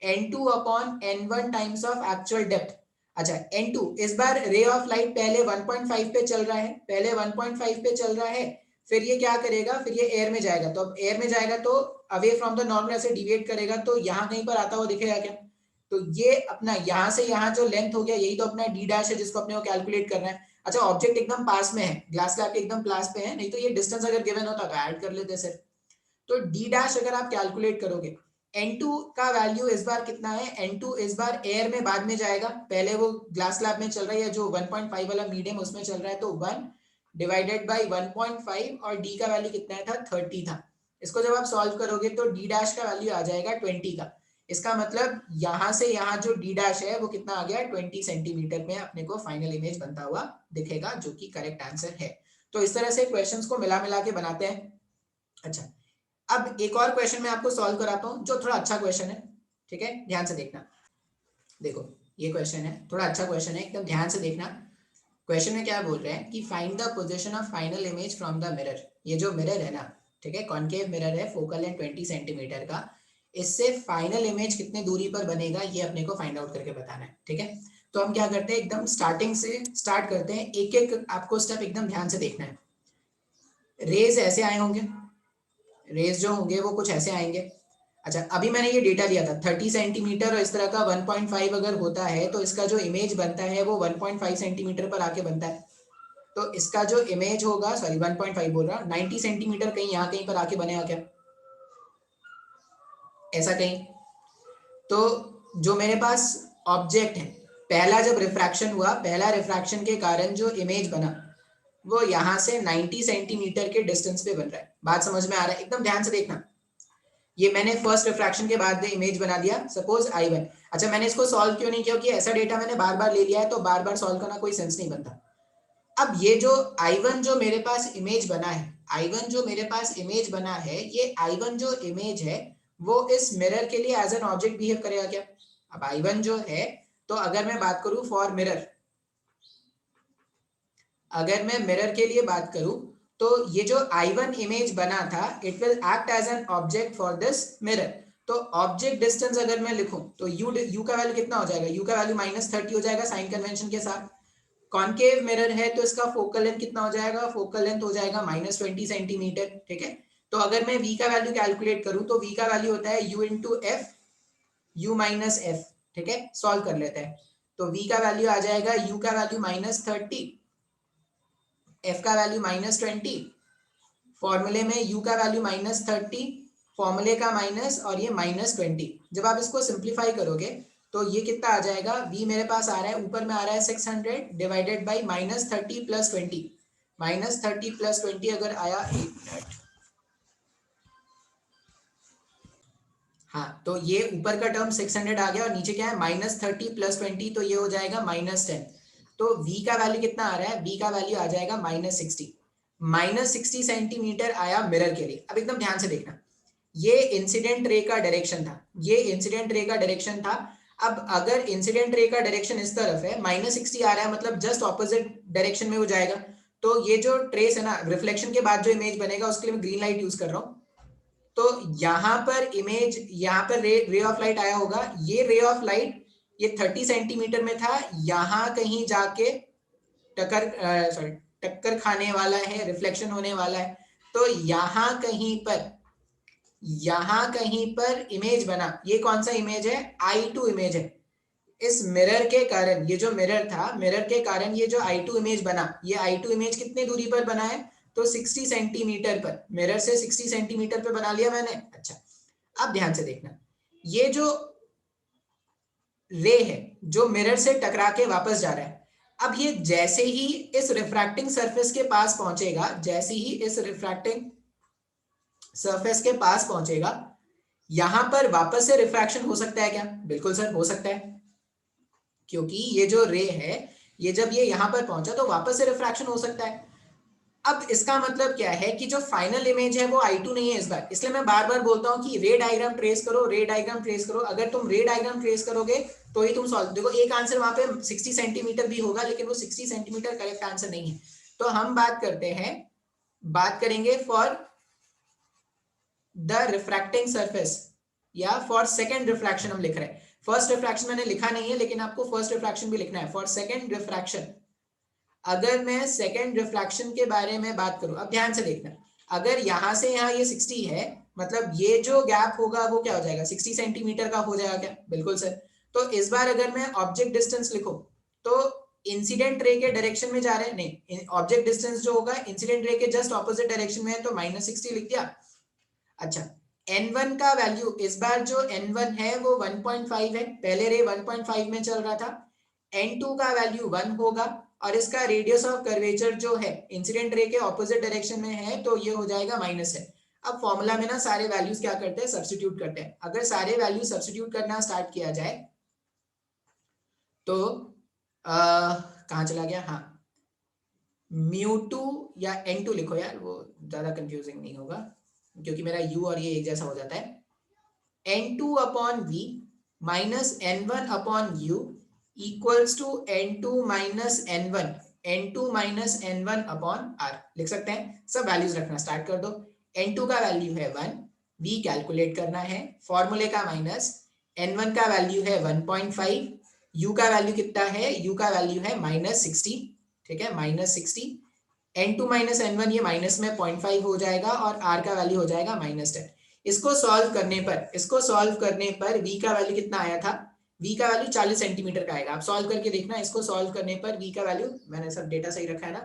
n2 upon n1 times of actual depth. अच्छा n2 इस बार रे ऑफ लाइट पहले 1.5 पे चल रहा है, पहले 1.5 पे चल रहा है, फिर ये क्या करेगा, फिर ये एयर में जाएगा। तो अब एयर में जाएगा तो अवे फ्रॉम द नॉर्मल ऐसे डिविएट करेगा, तो यहाँ कहीं पर आता हुआ दिखेगा क्या? तो ये अपना यहाँ से यहाँ जो लेंथ हो गया यही तो अपना डी डैश है जिसको अपने को कैलकुलेट करना है। अच्छा ऑब्जेक्ट एकदम पास में है, ग्लास स्लैब के एकदम पास पे है, नहीं तो ये डिस्टेंस अगर गिवन होता तो ऐड कर लेते सिर्फ। तो डी डैश अगर आप कैलकुलेट करोगे, n2 का वैल्यू इस बार कितना है, n2 इस बार एयर में बाद में जाएगा, पहले वो ग्लास स्लैब में चल रहा है जो 1.5 वाला मीडियम उसमें चल रहा है, तो 1 डिवाइडेड बाई 1.5 और d का वैल्यू कितना था, 30 था। इसको जब आप सॉल्व करोगे तो d डैश का वैल्यू आ जाएगा 20 का। इसका मतलब यहां से यहां जो d डैश है वो कितना आ गया, 20 सेंटीमीटर में अपने को फाइनल इमेज बनता हुआ दिखेगा, जो कि करेक्ट आंसर है। तो इस तरह से क्वेश्चंस को मिला मिला के बनाते हैं। अच्छा अब एक और क्वेश्चन मैं आपको सॉल्व कराता हूं जो थोड़ा अच्छा क्वेश्चन है, ठीक है, ध्यान से देखना। देखो ये क्वेश्चन है, थोड़ा अच्छा क्वेश्चन है, एकदम ध्यान से देखना। क्वेश्चन में क्या बोल रहे हैं कि find the position of final image from the mirror. ये जो मिरर है ना, ठीक है, कॉनकेव मिरर है, फोकल लेंथ 20 सेंटीमीटर का, इससे फाइनल इमेज कितने दूरी पर बनेगा ये अपने को फाइंड आउट करके बताना है, ठीक है। तो हम क्या करते हैं, एकदम स्टार्टिंग से स्टार्ट करते हैं, एक एक आपको स्टेप एकदम ध्यान से देखना है। रेज ऐसे आए होंगे, रेज जो होंगे वो कुछ ऐसे आएंगे। अच्छा अभी मैंने ये डेटा दिया था 30 सेंटीमीटर और इस तरह का 1.5 अगर होता है तो इसका जो इमेज बनता है वो 1.5 सेंटीमीटर पर आके बनता है। तो इसका जो इमेज होगा, सॉरी 1.5 बोल रहा हूँ, 90 सेंटीमीटर कहीं यहाँ कहीं पर आके बनेगा क्या, ऐसा कहीं। तो जो मेरे पास ऑब्जेक्ट है, पहला जब रिफ्रैक्शन हुआ, पहला रिफ्रैक्शन के कारण जो इमेज बना वो यहाँ से 90 सेंटीमीटर के डिस्टेंस पे बन रहा है। बात समझ में आ रहा है? एकदम ध्यान से देखना। ये मैंने फर्स्ट रिफ्रैक्शन के बाद इमेज बना दिया, सपोज I1। अच्छा मैंने इसको सॉल्व क्यों नहीं किया, कि ऐसा डेटा मैंने बार बार ले लिया है तो बार बार सॉल्व करना कोई सेंस नहीं बनता। अब ये जो I1 जो मेरे पास इमेज बना है, I1 जो मेरे पास इमेज बना है, ये I1 जो इमेज है वो इस मिरर के लिए एज एन ऑब्जेक्ट बिहेव करेगा क्या? अब I1 जो है, तो अगर मैं बात करूं फॉर मिरर, अगर मैं मिरर के लिए बात करूं तो ये जो I1 इमेज बना था it will act as an object for this mirror. तो ऑब्जेक्ट डिस्टेंस अगर मैं लिखूं तो यू का वैल्यू कितना हो जाएगा, यू का वैल्यू -30 हो जाएगा साइन कन्वेंशन के साथ। कॉनकेव मिरर है तो इसका फोकल लेंथ कितना हो जाएगा, फोकल लेंथ हो जाएगा -20 सेंटीमीटर, ठीक है। तो अगर मैं v का वैल्यू कैलकुलेट करूं तो v का वैल्यू होता है u into F, u minus F, ठीक है। सॉल्व कर लेते हैं, तो v का वैल्यू आ जाएगा, u का वैल्यू -30, f का वैल्यू -20, फॉर्मूले में u का वैल्यू -30, फॉर्मूले का माइनस और ये -20। जब आप इसको सिंप्लीफाई करोगे तो ये कितना आ जाएगा, v मेरे पास आ रहा है, ऊपर में आ रहा है 600 डिवाइडेड बाई -30 + 20, -30 + 20 अगर आया, 1 मिनट, हाँ, तो ये ऊपर का टर्म 600 आ गया और नीचे क्या है -30 + 20, तो ये हो जाएगा -10। तो v का वैल्यू कितना आ रहा है, v का वैल्यू आ जाएगा -60, -60 सेंटीमीटर आया मिरर के लिए। अब एकदम ध्यान से देखना, ये इंसिडेंट रे का डायरेक्शन था, ये इंसिडेंट रे का डायरेक्शन था। अब अगर इंसिडेंट रे का डायरेक्शन इस तरफ है, -60 आ रहा है, मतलब जस्ट ऑपोजिट डायरेक्शन में हो जाएगा। तो ये जो ट्रेस है ना, रिफ्लेक्शन के बाद जो इमेज बनेगा उसके लिए मैं ग्रीन लाइट यूज कर रहा हूं। तो यहाँ पर इमेज, यहाँ पर रे ऑफ लाइट आया होगा, ये रे ऑफ लाइट ये 30 सेंटीमीटर में था, यहाँ कहीं जाके टक्कर खाने वाला है, रिफ्लेक्शन होने वाला है। तो यहाँ कहीं पर इमेज बना, ये कौन सा इमेज है, I2 इमेज है। इस मिरर के कारण, ये जो मिरर था, मिरर के कारण ये जो I2 इमेज बना, ये I2 इमेज कितने दूरी पर बना है, तो 60 सेंटीमीटर पर, मिरर से 60 सेंटीमीटर पर बना लिया मैंने। अच्छा, अब ध्यान से देखना, ये जो रे है जो मिरर से टकरा के वापस जा रहा है, अब ये जैसे ही इस रिफ्रैक्टिंग सरफेस के पास पहुंचेगा, जैसे ही इस रिफ्रैक्टिंग सरफेस के पास पहुंचेगा, यहां पर वापस से रिफ्रैक्शन हो सकता है क्या, बिल्कुल सर हो सकता है, क्योंकि ये जो रे है, ये जब ये यहां पर पहुंचा तो वापस से रिफ्रैक्शन हो सकता है। अब इसका मतलब क्या है कि जो फाइनल इमेज है वो I2 नहीं है इस बार, इसलिए मैं बार बार बोलता हूं कि रे डायग्राम ट्रेस करो, रे डायग्राम ट्रेस करो। अगर तुम रे डायग्राम ट्रेस करोगे तो ही तुम सॉल्व, देखो एक आंसर वहां पे 60 सेंटीमीटर भी होगा, लेकिन वो 60 सेंटीमीटर करेक्ट आंसर नहीं है। तो हम बात करते हैं, बात करेंगे फॉर द रिफ्रैक्टिंग सरफेस, या फॉर सेकेंड रिफ्रैक्शन हम लिख रहे हैं। फर्स्ट रिफ्रैक्शन मैंने लिखा नहीं है, लेकिन आपको फर्स्ट रिफ्रैक्शन भी लिखना है। फॉर सेकेंड रिफ्रैक्शन, अगर मैं सेकेंड रिफ्रैक्शन के बारे में बात करूं, अब ध्यान से देखना, अगर यहां से यहां ये 60 है, मतलब ये जो गैप होगा वो क्या हो जाएगा, 60 सेंटीमीटर का हो जाएगा क्या, बिल्कुल सर। तो इस बार अगर मैं ऑब्जेक्ट डिस्टेंस लिखो, तो इंसिडेंट रे के डायरेक्शन में जा रहे हैं, नहीं, ऑब्जेक्ट डिस्टेंस जो होगा इंसिडेंट रे के जस्ट ऑपोजिट डायरेक्शन में है, तो -60 लिख दिया। अच्छा, n1 का वैल्यू इस बार जो n1 है वो 1.5 है, पहले रे 1.5 में चल रहा था। n2 का वैल्यू 1 होगा, और इसका रेडियस ऑफ कर्वेचर जो है इंसिडेंट रे के ऑपोजिट डायरेक्शन में है, तो ये हो जाएगा -है। अब फॉर्मूला में ना सारे वैल्यूज क्या करते हैं, सब्स्टिट्यूट करते हैं। अगर सारे वैल्यू सब्स्टिट्यूट करना स्टार्ट किया जाए तो कहाँ चला गया, हाँ, μ2 या n2 लिखो यार, वो ज्यादा कंफ्यूजिंग नहीं होगा, क्योंकि मेरा u और ये एक जैसा हो जाता है। n2 upon v minus n1 upon u equals to n2 minus n1, n2 minus n1 upon r लिख सकते हैं। सब वैल्यूज रखना स्टार्ट कर दो। n2 का वैल्यू है 1, v कैलकुलेट करना है, फॉर्मूले का माइनस, n1 का वैल्यू है 1.5, u का वैल्यू कितना है, u का वैल्यू है -60, ठीक है, -60। n2 माइनस n1 ये माइनस में 0.5 हो जाएगा, और r का वैल्यू हो जाएगा -10। इसको सॉल्व करने पर v का वैल्यू कितना आया था, v का वैल्यू 40 सेंटीमीटर का आएगा। आप सॉल्व करके देखना, इसको सॉल्व करने पर v का वैल्यू, मैंने सब डेटा सही रखा है ना,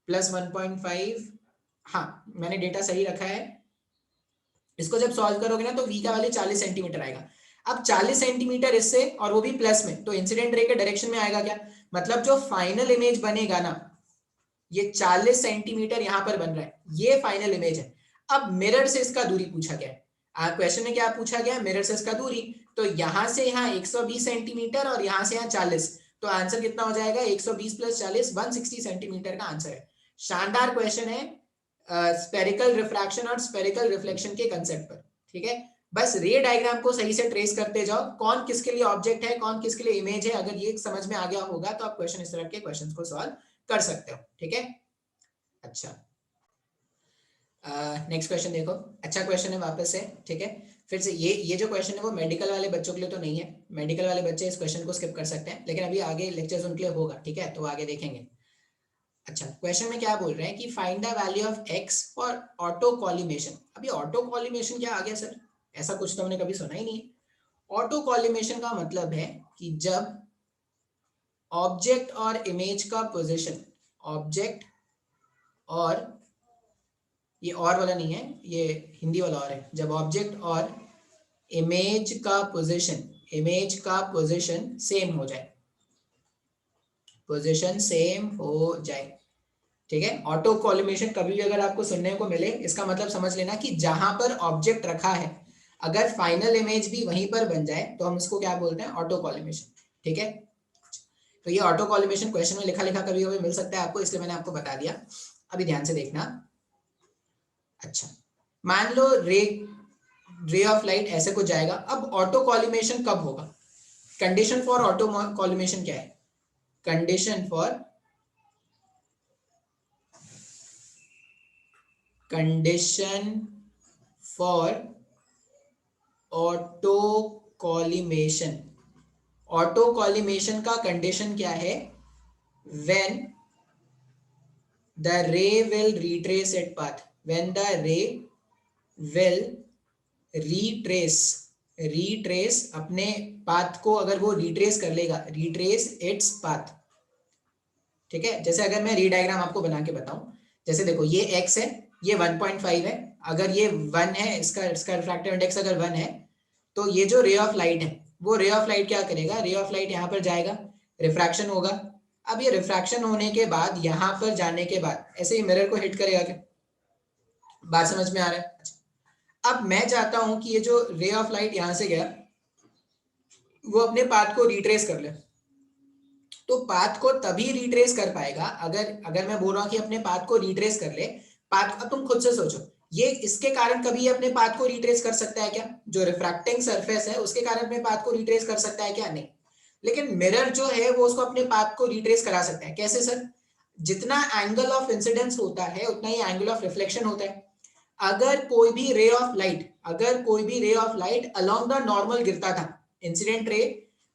+1.5, हाँ मैंने डेटा सही रखा है। इसको जब सॉल्व करोगे ना तो v का वैल्यू 40 सेंटीमीटर आएगा। अब 40 सेंटीमीटर इससे, और वो भी प्लस में, तो इंसिडेंट रे के डायरेक्शन में आएगा क्या, मतलब जो फाइनल इमेज बनेगा ना, ये 40 सेंटीमीटर यहां पर बन रहा है, ये फाइनल इमेज है। अब मिरर से इसका दूरी पूछा गया है, क्वेश्चन में क्या पूछा गया है, मिरर से इसका दूरी। तो यहां से यहां 120 सेंटीमीटर और यहां से यहां 40, तो आंसर कितना हो जाएगा, 120 + 40 160 सेंटीमीटर का आंसर है। शानदार क्वेश्चन है, स्पेरिकल रिफ्रैक्शन और स्पेरिकल रिफ्लेक्शन के कंसेप्ट पर, ठीक है। बस रे डायग्राम को सही से ट्रेस करते जाओ, कौन किसके लिए ऑब्जेक्ट है, कौन किसके लिए इमेज है। अगर ये समझ में आ गया होगा तो आप क्वेश्चन, इस तरह के क्वेश्चन को सॉल्व कर सकते हो, ठीक है। अच्छा, नेक्स्ट क्वेश्चन देखो, अच्छा क्वेश्चन है वापस से, ठीक है। फिर से ये जो क्वेश्चन है वो मेडिकल वाले बच्चों के लिए तो नहीं है, मेडिकल वाले बच्चे इस क्वेश्चन को स्किप कर सकते हैं, लेकिन अभी आगे लेक्चर्स उनके लिए होगा, ठीक है, तो आगे देखेंगे। अच्छा, क्वेश्चन में क्या बोल रहे हैं कि find the value of x for auto collimation. अभी ऑटो कॉलिमेशन क्या आ गया सर, ऐसा कुछ तो हमने कभी सुना ही नहीं है। ऑटो कॉलिमेशन का मतलब है कि जब ऑब्जेक्ट और इमेज का पोजीशन, ऑब्जेक्ट और, ये और वाला नहीं है, ये हिंदी वाला और है, जब ऑब्जेक्ट और इमेज का पोजीशन, इमेज का पोजीशन सेम हो जाए, पोजीशन सेम हो जाए, ठीक है। ऑटो कॉलिमेशन कभी भी अगर आपको सुनने को मिले, इसका मतलब समझ लेना कि जहां पर ऑब्जेक्ट रखा है अगर फाइनल इमेज भी वहीं पर बन जाए तो हम इसको क्या बोलते हैं, ऑटो कॉलिमेशन, ठीक है। तो ये ऑटो कॉलिमेशन क्वेश्चन में लिखा लिखा कभी कभी मिल सकता है आपको, इसलिए मैंने आपको बता दिया। अभी ध्यान से देखना। अच्छा, मान लो रे ऑफ लाइट ऐसे कुछ जाएगा। अब ऑटो कॉलिमेशन कब होगा? कंडीशन फॉर ऑटो कॉलिमेशन क्या है? Condition for auto collimation, auto collimation का कंडीशन क्या है? व्हेन द रे will retrace it path, when the रे विल रिट्रेस अपने पाथ को, अगर वो रिट्रेस कर लेगा, रिट्रेस इट्स पाथ, ठीक है। जैसे अगर मैं री डायग्राम आपको बना के बताऊं, जैसे देखो ये x है, ये 1.5 है, अगर ये 1 है, इसका रिफ्रैक्टिव इंडेक्स अगर 1 है, तो ये जो रे ऑफ लाइट है वो रे ऑफ लाइट क्या करेगा, रे ऑफ लाइट यहाँ पर जाएगा, रिफ्रैक्शन होगा। अब ये रिफ्रैक्शन होने के बाद यहाँ पर जाने के बाद ऐसे ही मिरर को हिट करेगा क्या? बात समझ में आ रहा है? अच्छा, अब मैं चाहता हूं कि ये जो रे ऑफ लाइट यहां से गया वो अपने पाथ को रिट्रेस कर ले। तो पाथ को तभी रिट्रेस कर पाएगा अगर अगर मैं बोल रहा हूं कि अपने पाथ को रिट्रेस कर ले। पाथ, अब तुम खुद से सोचो, ये इसके कारण कभी अपने पाथ को रिट्रेस कर सकता है क्या? जो रिफ्रैक्टिंग सरफेस है उसके कारण अपने पाथ को रिट्रेस कर सकता है क्या? नहीं। लेकिन मिरर जो है वो उसको अपने पाथ को रिट्रेस करा सकता है। कैसे सर? जितना एंगल ऑफ इंसिडेंस होता है उतना ही एंगल ऑफ रिफ्लेक्शन होता है। अगर कोई भी रे ऑफ लाइट, अगर कोई भी ray of light along the normal गिरता था, incident ray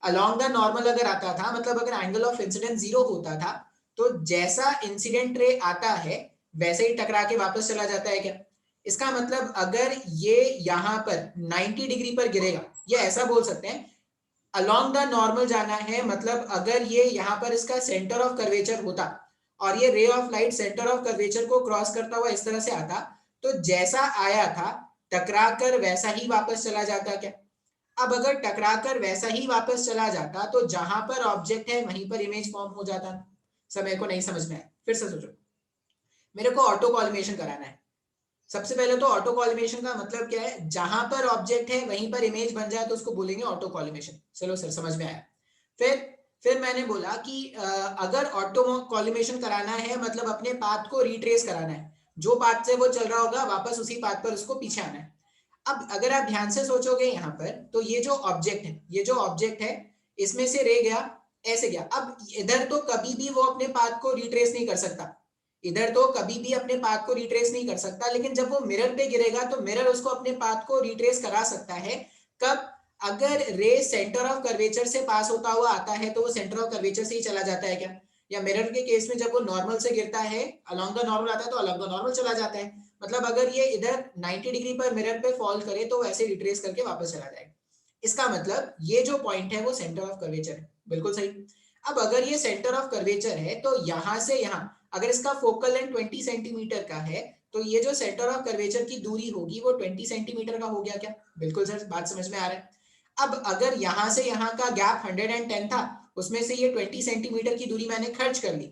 along the normal अगर आता था, मतलब अगर एंगल ऑफ इंसिडेंस 0 होता था, तो जैसा इंसिडेंट रे आता है वैसे ही टकरा के वापस चला जाता है क्या? इसका मतलब अगर ये यहां पर 90 डिग्री पर गिरेगा, ये ऐसा बोल सकते हैं अलोंग द नॉर्मल जाना है, मतलब अगर ये यहां पर इसका सेंटर ऑफ कर्वेचर होता और ये ray of light centre of curvature को क्रॉस करता हुआ इस तरह से आता, तो जैसा आया था टकरा कर वैसा ही वापस चला जाता क्या? अब अगर टकराकर वैसा ही वापस चला जाता तो जहां पर ऑब्जेक्ट है वहीं पर इमेज फॉर्म हो जाता। समय को नहीं समझ में आया, फिर से सोचो। मेरे को ऑटो कॉलिमेशन कराना है। सबसे पहले तो ऑटो कॉलिमेशन का मतलब क्या है? जहां पर ऑब्जेक्ट है वहीं पर इमेज बन जाए तो उसको बोलेंगे ऑटो कॉलिमेशन। चलो सर, समझ में आया। फिर मैंने बोला कि अगर ऑटो कॉलिमेशन कराना है मतलब अपने पाथ को रिट्रेस कराना है, जो पाथ से वो चल रहा होगा वापस उसी पाथ पर उसको पीछे आना है। अब अगर आप ध्यान से सोचोगे यहाँ पर, तो ये जो ऑब्जेक्ट है, ये जो ऑब्जेक्ट है, इसमें से रे गया, ऐसे गया। अब इधर तो कभी भी वो अपने पाथ को रिट्रेस नहीं कर सकता, इधर तो कभी भी अपने पाथ को रिट्रेस नहीं कर सकता, लेकिन जब वो मिरर पे गिरेगा तो मिरर उसको अपने पाथ को रिट्रेस करा सकता है। कब? अगर रे सेंटर ऑफ कर्वेचर से पास होता हुआ आता है तो वो सेंटर ऑफ कर्वेचर से ही चला जाता है क्या? या मिरर के केस में जब वो नॉर्मल से गिरता है, अलोंग द नॉर्मल आता है तो अलोंग द नॉर्मल चला जाता है। मतलब अगर ये इधर 90 डिग्री पर मिरर पे फॉल करे तो वैसे रिट्रेस करके वापस चला जाएगा। इसका मतलब ये जो पॉइंट है वो सेंटर ऑफ कर्वेचर है। बिल्कुल सही। अब अगर ये सेंटर ऑफ कर्वेचर है तो यहां से यहां अगर इसका फोकल लेंथ 20 सेंटीमीटर का है तो ये जो सेंटर ऑफ कर्वेचर की दूरी होगी वो 20 सेंटीमीटर का हो गया क्या? बिल्कुल सर, बात समझ में आ रहा है। अब अगर यहां से यहां का गैप 110 था, उसमें से ये 20 सेंटीमीटर की दूरी मैंने खर्च कर ली,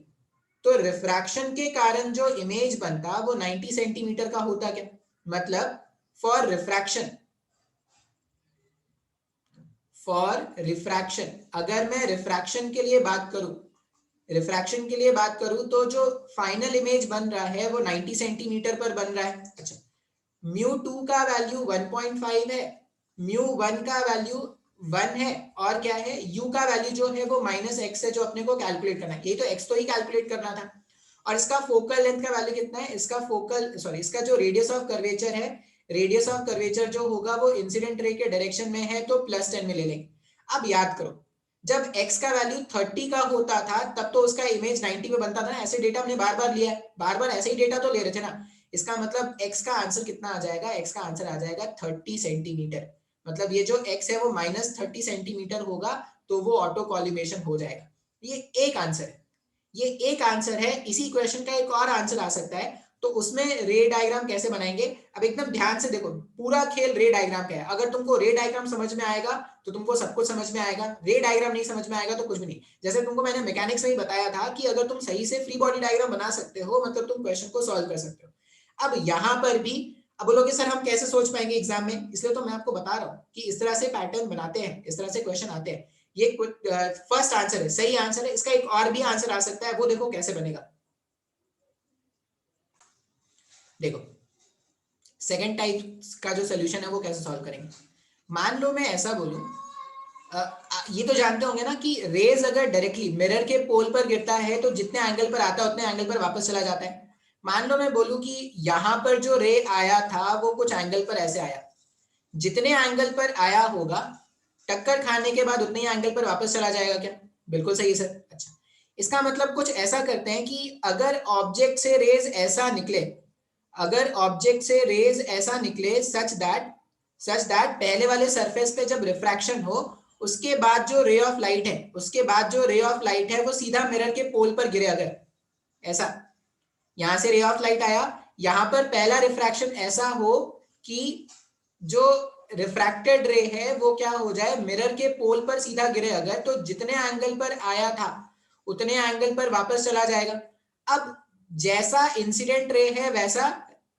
तो रिफ्रैक्शन के कारण जो इमेज बनता वो 90 सेंटीमीटर का होता क्या? मतलब फॉर रिफ्रैक्शन अगर मैं रिफ्रैक्शन के लिए बात करूं, रिफ्रैक्शन के लिए बात करूं तो जो फाइनल इमेज बन रहा है वो 90 सेंटीमीटर पर बन रहा है। अच्छा, म्यू 2 का वैल्यू 1.5 है, म्यू 1 का वैल्यू 1 है, और क्या है, u का वैल्यू जो है वो -x है जो अपने को कैलकुलेट करना है। ये तो x तो ही कैलकुलेट करना था। और इसका फोकल लेंथ का वैल्यू कितना है? इसका जो रेडियस ऑफ कर्वेचर है, रेडियस ऑफ कर्वेचर जो होगा वो इंसिडेंट रे के डायरेक्शन में है तो +10 में ले लेंगे। अब याद करो, जब x का वैल्यू 30 का होता था तब तो उसका इमेज 90 में बनता था ना। ऐसे डेटा हमने बार बार लिया है, बार बार ऐसे ही डेटा तो ले रहे थे ना। इसका मतलब x का आंसर कितना आ जाएगा? x का आंसर आ जाएगा 30 सेंटीमीटर। मतलब ये जो x है वो -30 सेंटीमीटर होगा, तो वो ऑटो कॉलिमेशन हो जाएगा। ये एक आंसर है, ये एक आंसर है। इसी क्वेश्चन का एक और आंसर आ सकता है। तो उसमें रे डायग्राम कैसे बनाएंगे। अब एकदम ध्यान से देखो, पूरा खेल रे डायग्राम का है। अगर तुमको रे डायग्राम समझ में आएगा तो तुमको सब कुछ समझ में आएगा, रे डायग्राम नहीं समझ में आएगा तो कुछ भी नहीं। जैसे तुमको मैंने मैकेनिक्स में ही बताया था कि अगर तुम सही से फ्री बॉडी डायग्राम बना सकते हो मतलब तुम क्वेश्चन को सॉल्व कर सकते हो। अब यहाँ पर भी अब बोलोगे सर हम कैसे सोच पाएंगे एग्जाम में, इसलिए तो मैं आपको बता रहा हूँ कि इस तरह से पैटर्न बनाते हैं, इस तरह से क्वेश्चन आते हैं। ये फर्स्ट आंसर है, सही आंसर है। इसका एक और भी आंसर आ सकता है, वो देखो कैसे बनेगा। देखो सेकंड टाइप का जो सोल्यूशन है वो कैसे सॉल्व करेंगे। मान लो मैं ऐसा बोलूं, ये तो जानते होंगे ना कि रेज अगर डायरेक्टली मिरर के पोल पर गिरता है तो जितने एंगल पर आता है उतने एंगल पर वापस चला जाता है। मान लो मैं बोलूं कि यहां पर जो रे आया था वो कुछ एंगल पर ऐसे आया, जितने एंगल पर आया होगा टक्कर खाने के बाद उतने ही एंगल पर वापस चला जाएगा क्या। बिल्कुल सही सर। अच्छा, इसका मतलब कुछ ऐसा करते हैं कि अगर ऑब्जेक्ट से रेज ऐसा निकले, अगर ऑब्जेक्ट से रेज ऐसा निकले सच दैट पहले वाले सरफेस पे जब रिफ्रैक्शन हो उसके बाद जो रे ऑफ लाइट है, उसके बाद जो रे ऑफ लाइट है वो सीधा मिरर के पोल पर गिरे। अगर ऐसा यहां से रे ऑफ लाइट आया, यहां पर पहला रिफ्रैक्शन ऐसा हो कि जो रिफ्रैक्टेड रे है वो क्या हो जाए, मिरर के पोल पर सीधा गिरे अगर, तो जितने एंगल पर आया था उतने एंगल पर वापस चला जाएगा। अब जैसा इंसिडेंट रे है वैसा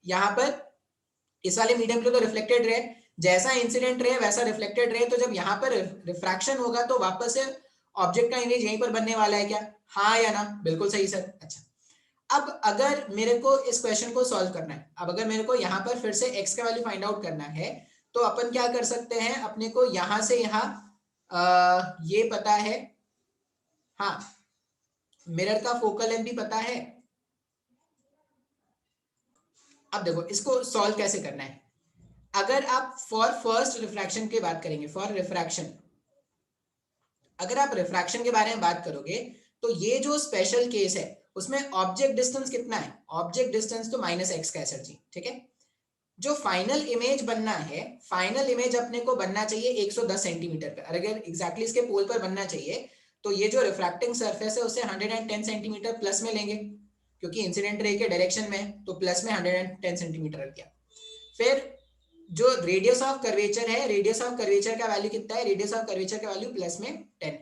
यहां पर इस वाले मीडियम पे तो रिफ्लेक्टेड रे, जैसा इंसिडेंट रे वैसा रिफ्लेक्टेड रे, तो जब यहाँ पर रिफ्रैक्शन होगा तो वापस से ऑब्जेक्ट का इमेज यहीं पर बनने वाला है क्या, हाँ या ना। बिल्कुल सही सर। अच्छा, अब अगर मेरे को इस क्वेश्चन को सॉल्व करना है, अब अगर मेरे को यहाँ पर फिर से x का वैल्यू फाइंड आउट करना है तो अपन क्या कर सकते हैं, अपने को यहां से यहाँ ये पता है, हाँ मिरर का फोकल लेंथ भी पता है। अब देखो इसको सॉल्व कैसे करना है। अगर आप फॉर फर्स्ट रिफ्रैक्शन की बात करेंगे, फॉर रिफ्रैक्शन, अगर आप रिफ्रैक्शन के बारे में बात करोगे तो ये जो स्पेशल केस है उसमें ऑब्जेक्ट डिस्टेंस कितना है, ऑब्जेक्ट डिस्टेंस तो -x का है सर जी, ठीक है। जो फाइनल इमेज बनना है, फाइनल इमेज अपने को बनना चाहिए 110 सेंटीमीटर पे। अगर एग्जैक्टली इसके पोल पर बनना चाहिए तो ये जो रिफ्रैक्टिंग सरफेस है उसे 110 सेंटीमीटर प्लस में लेंगे, क्योंकि इंसिडेंट रे के डायरेक्शन में तो प्लस में 110 सेंटीमीटर रख दिया। फिर जो रेडियस ऑफ कर्वेचर है, रेडियस ऑफ कर्वेचर का वैल्यू कितना है, रेडियस ऑफ कर्वेचर का वैल्यू प्लस में 10।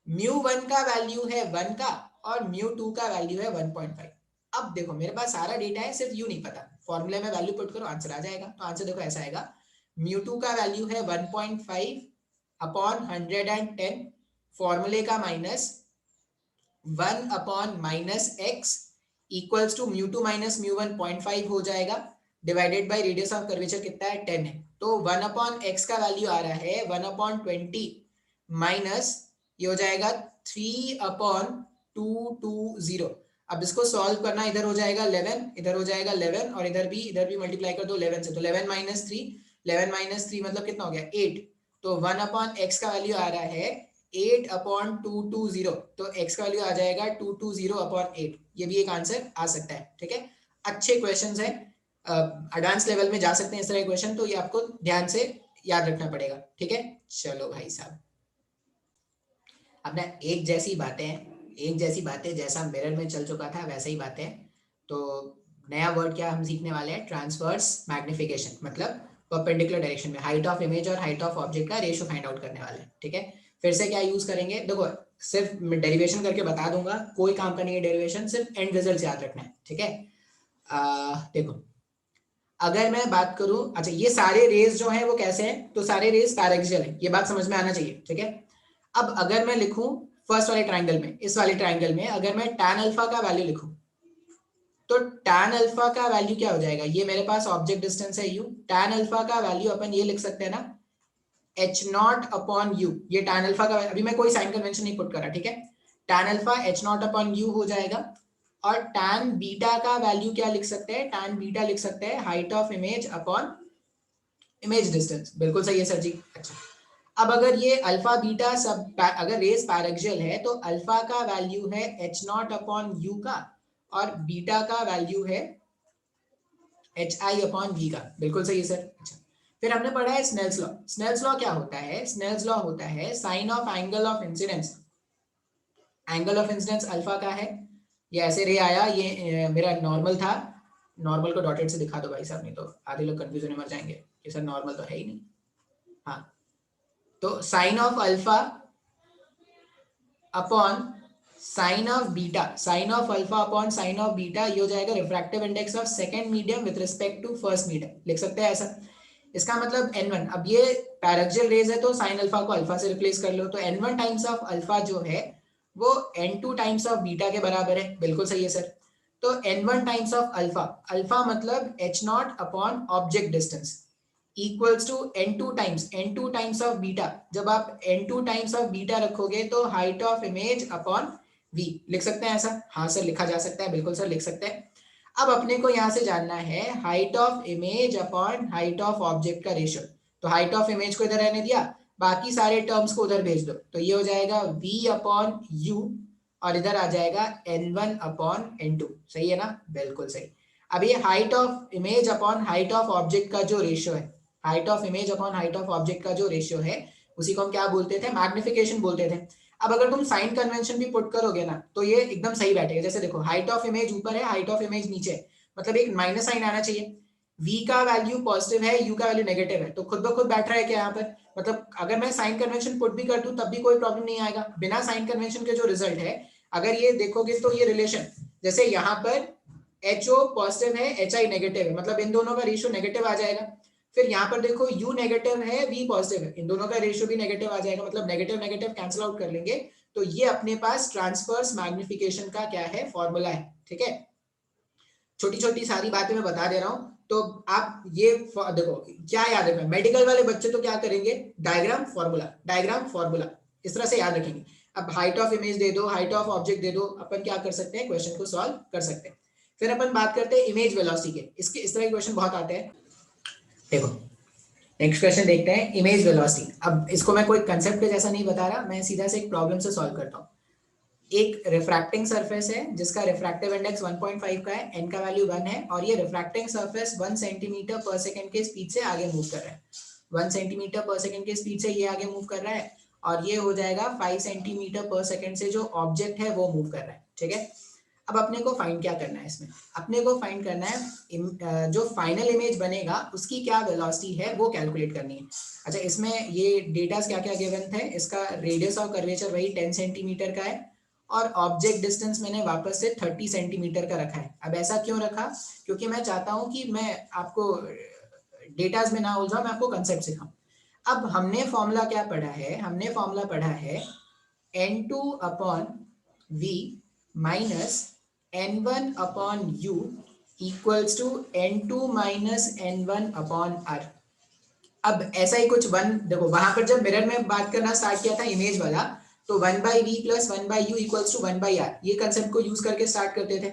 μ1 का वैल्यू है 1 का और μ2 का वैल्यू है 1.5। अब देखो मेरे पास सारा डेटा है, सिर्फ यू नहीं पता, फॉर्मूले में वैल्यू पुट करो आंसर आ जाएगा। तो आंसर देखो ऐसा आएगा, μ2 का वैल्यू है 1.5 अपॉन 110, फॉर्मूले का minus 1 upon -x equals to μ2 minus μ1 0.5 हो जाएगा, divided by radius of curvature कितना है 10 है। तो 1 अपॉन x का वैल्यू आ रहा है 1 अपॉन 20 माइनस ये हो जाएगा 3 अपॉन 220। अब इसको सॉल्व करना, इधर हो जाएगा 11, इधर हो जाएगा 11 और इधर भी मल्टीप्लाई कर दो 11 से, तो 11 माइनस 3, 11 माइनस 3 मतलब कितना हो गया 8। तो 1 अपॉन x का वैल्यू आ रहा है 8 अपॉन 220, तो x का वैल्यू आ जाएगा 220 अपॉन 8। ये भी एक आंसर आ सकता है, ठीक है। अच्छे क्वेश्चंस हैं, एडवांस लेवल में जा सकते हैं इस तरह के क्वेश्चन, तो ये आपको ध्यान से याद रखना पड़ेगा, ठीक है। चलो भाई साहब, अब ना एक जैसी बातें जैसा मिरर में चल चुका था वैसा ही बातें। तो नया वर्ड क्या हम सीखने वाले हैं, ट्रांसवर्स मैग्निफिकेशन, मतलब परपेंडिकुलर डायरेक्शन में हाइट ऑफ इमेज और हाइट ऑफ ऑब्जेक्ट का रेशियो फाइंड आउट करने वाले हैं, ठीक है। फिर से क्या यूज करेंगे, देखो सिर्फ डेरिवेशन करके बता दूंगा, कोई काम का नहीं है डेरिवेशन, सिर्फ एंड रिजल्ट याद रखना है, ठीक है। देखो अगर मैं बात करूं, अच्छा ये सारे रेज जो हैं वो कैसे हैं, तो सारे रेज पैरेक्सियल हैं, ये बात समझ में आना चाहिए, ठीक है। अब अगर मैं लिखूं फर्स्ट वाले ट्राइंगल में, इस वाले ट्राइंगल में अगर मैं tan अल्फा का वैल्यू लिखूं तो tan अल्फा का वैल्यू क्या हो जाएगा, ये मेरे पास ऑब्जेक्ट डिस्टेंस है u, tan अल्फा का वैल्यू अपन ये लिख सकते हैं ना h0 अपॉन u। ये tan अल्फा का, अभी मैं कोई साइन कन्वेंशन नहीं पुट कर रहा, ठीक है। tan alpha h0 upon u हो जाएगा, और tan बीटा का वैल्यू क्या लिख सकते हैं, tan बीटा लिख सकते हैं height of image upon image distance. बिल्कुल सही है सर जी। अच्छा, अब अगर ये अल्फा बीटा सब अगर रेस पैरेक्सियल है तो अल्फा का वैल्यू है h0 अपॉन u का और बीटा का वैल्यू है hi अपॉन v का। बिल्कुल सही है सर। अच्छा, फिर हमने पढ़ा है स्नेल्स लॉ। स्नेल्स लॉ क्या होता है, स्नेल्स लॉ होता है sine of angle of incidence, angle of incidence alpha का है, ये ऐसे रे आया, ये मेरा नॉर्मल था, नॉर्मल को डॉटेड से दिखा दो भाई साहब, नहीं तो आधे लोग कंफ्यूजन में मर जाएंगे कि सर नॉर्मल तो है ही नहीं। हाँ, तो sine of alpha upon sine of beta, sine of alpha upon sine of beta, ये हो जाएगा refractive index of second medium with respect to first medium, लिख सकते हैं ऐसा। इसका मतलब n1, अब ये पैरेक्सियल रेज है तो साइन अल्फा को अल्फा से रिप्लेस कर लो, तो n1 टाइम्स ऑफ अल्फा जो है वो n2 टाइम्स ऑफ बीटा के बराबर है, बिल्कुल सही है सर। तो n1 times of alpha, alpha मतलब h not upon object distance equals to n2 times of beta. जब आप n2 टाइम्स ऑफ बीटा रखोगे तो height of image upon v, लिख सकते हैं ऐसा? हाँ सर लिखा जा सकता है, बिल्कुल सर लिख सकते हैं। अब अपने को यहाँ से जानना है height of image upon height of object का रेशियो, तो हाइट ऑफ इमेज को इधर रहने दिया, बाकी सारे टर्म्स को उधर भेज दो, तो ये हो जाएगा v अपॉन u और इधर आ जाएगा n1 अपॉन n2, सही है ना? बिल्कुल सही। अब ये height of image upon height of object का जो रेशियो है, height of image upon height of object का जो रेशियो है, उसी को हम क्या बोलते थे? मैग्निफिकेशन बोलते थे। अब अगर तुम साइन कन्वेंशन भी पुट करोगे ना तो ये एकदम सही बैठेगा। जैसे देखो हाइट ऑफ इमेज ऊपर है, हाइट ऑफ इमेज नीचे है, मतलब एक माइनस साइन आना चाहिए। v का वैल्यू पॉजिटिव है, u का वैल्यू नेगेटिव है, तो खुद ब खुद बैठ रहा है क्या यहाँ पर? मतलब अगर मैं साइन कन्वेंशन पुट भी कर दूं तब भी कोई प्रॉब्लम नहीं आएगा। बिना साइन कन्वेंशन के जो रिजल्ट है, अगर ये देखोगे तो ये रिलेशन, जैसे यहाँ पर HO पॉजिटिव है, HI नेगेटिव है, मतलब इन दोनों का रेशियो नेगेटिव आ जाएगा। फिर यहाँ पर देखो U नेगेटिव है, V पॉजिटिव है, इन दोनों का रेशियो भी नेगेटिव आ जाएगा, मतलब नेगेटिव नेगेटिव कैंसिल आउट कर लेंगे। तो ये अपने पास ट्रांसवर्स मैग्निफिकेशन का क्या है? फॉर्मूला है, ठीक है। छोटी छोटी सारी बातें मैं बता दे रहा हूँ, तो आप ये देखो क्या याद रखना। मेडिकल वाले बच्चे तो क्या करेंगे? डायग्राम फॉर्मूला, डायग्राम फॉर्मूला इस तरह से याद रखेंगे। अब हाइट ऑफ इमेज दे दो, हाइट ऑफ ऑब्जेक्ट दे दो, अपन क्या कर सकते हैं? क्वेश्चन को सॉल्व कर सकते हैं। फिर अपन बात करते हैं इमेज वेलोसिटी के, इसके इस तरह के क्वेश्चन बहुत आते हैं। देखो नेक्स्ट क्वेश्चन देखते हैं, इमेज वेलोसिटी। अब इसको मैं कोई कंसेप्ट के जैसा नहीं बता रहा, मैं सीधा से एक प्रॉब्लम से सॉल्व करता हूँ। एक रिफ्रैक्टिंग सरफेस है जिसका रिफ्रैक्टिव इंडेक्स 1.5 का है, n का वैल्यू 1 है, और ये रिफ्रैक्टिंग सरफेस 1 सेंटीमीटर पर सेकंड के स्पीड से आगे मूव कर रहा है। 1 सेंटीमीटर पर सेकंड के स्पीड से ये आगे मूव कर रहा है, और ये हो जाएगा 5 सेंटीमीटर पर सेकंड से जो ऑब्जेक्ट है वो मूव कर रहा है, ठीक है। अब अपने को फाइंड क्या करना है? इसमें अपने को फाइंड करना है जो फाइनल इमेज बनेगा उसकी क्या वेलोसिटी है वो कैलकुलेट करनी है। अच्छा, इसमें ये डेटास क्या क्या गिवन थे? इसका रेडियस ऑफ कर्वेचर वही 10 सेंटीमीटर का है, और ऑब्जेक्ट डिस्टेंस मैंने वापस से 30 सेंटीमीटर का रखा है। अब ऐसा क्यों रखा? क्योंकि मैं चाहता हूं कि मैं आपको डेटाज में ना उलझाऊं, मैं आपको कंसेप्ट सिखाऊं। अब हमने फॉर्मूला क्या पढ़ा है? हमने फॉर्मूला पढ़ा है n2 upon v minus n1 upon u equals to n2 minus n1 upon r। अब ऐसा ही कुछ वन, देखो वहां पर जब मिरर में बात करना स्टार्ट किया था इमेज वाला, तो 1/v plus 1/u equals to 1/r, ये कंसेप्ट को यूज करके स्टार्ट करते थे।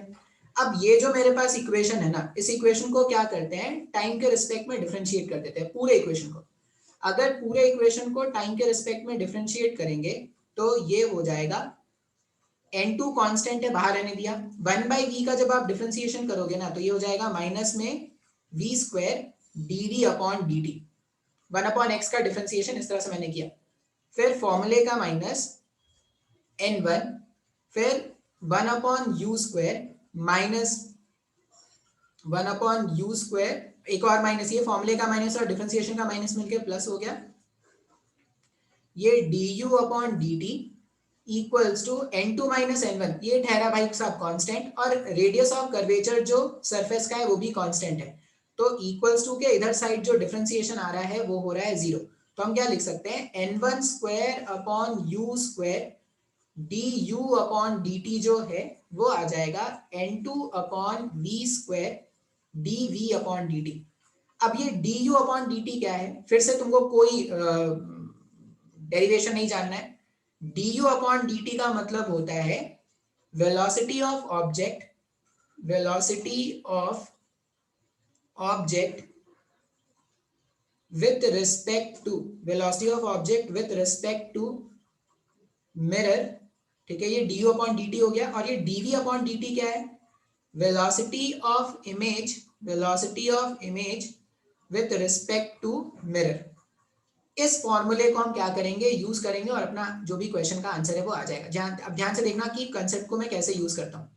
अब ये जो मेरे पास इक्वेशन है ना, इस इक्वेशन को क्या करते हैं? टाइम के रिस्पेक्ट में डिफरेंशिएट कर देते हैं पूरे इक्वेशन को। अगर पूरे इक्वेशन को टाइम के रिस्पेक्ट में डिफरेंशिएट करेंगे तो ये हो जाएगा n2 कांस्टेंट है, बाहर रहने दिया, 1/v का जब आप डिफरेंशिएशन करोगे ना तो ये हो जाएगा माइनस में v square dd upon dt, 1/x का डिफरेंशिएशन इस तरह से मैंने किया, फिर फॉर्मूले का माइनस n1, फिर 1/u square minus 1/u square, एक और माइनस, ये फॉर्मूले का माइनस और डिफरेंशिएशन का माइनस मिलकर प्लस हो गया, ये du upon dt equals to n2 minus n1, ये ठहरा भाई साहब कांस्टेंट, और रेडियस ऑफ कर्वेचर जो सरफेस का है वो भी कांस्टेंट है, तो इक्वल्स टू के इधर साइड जो डिफरेंशिएशन आ रहा है वो हो रहा है 0। तो हम क्या लिख सकते हैं? n1 square upon u square du upon dt जो है वो आ जाएगा n2 upon v square dv upon dt। अब ये du अपॉन dt क्या है? फिर से तुमको कोई डेरिवेशन नहीं जानना है। du अपॉन dt का मतलब होता है velocity of object, velocity of object with respect to, velocity of object with respect to mirror, ठीक है। ये du अपॉन dt हो गया, और ये dv अपॉन dt क्या है? Velocity of image, velocity of image with respect to mirror. इस फॉर्मूले को हम क्या करेंगे? यूज करेंगे, और अपना जो भी क्वेश्चन का आंसर है वो आ जाएगा। अब ध्यान से देखना कि कंसेप्ट को मैं कैसे यूज करता हूँ।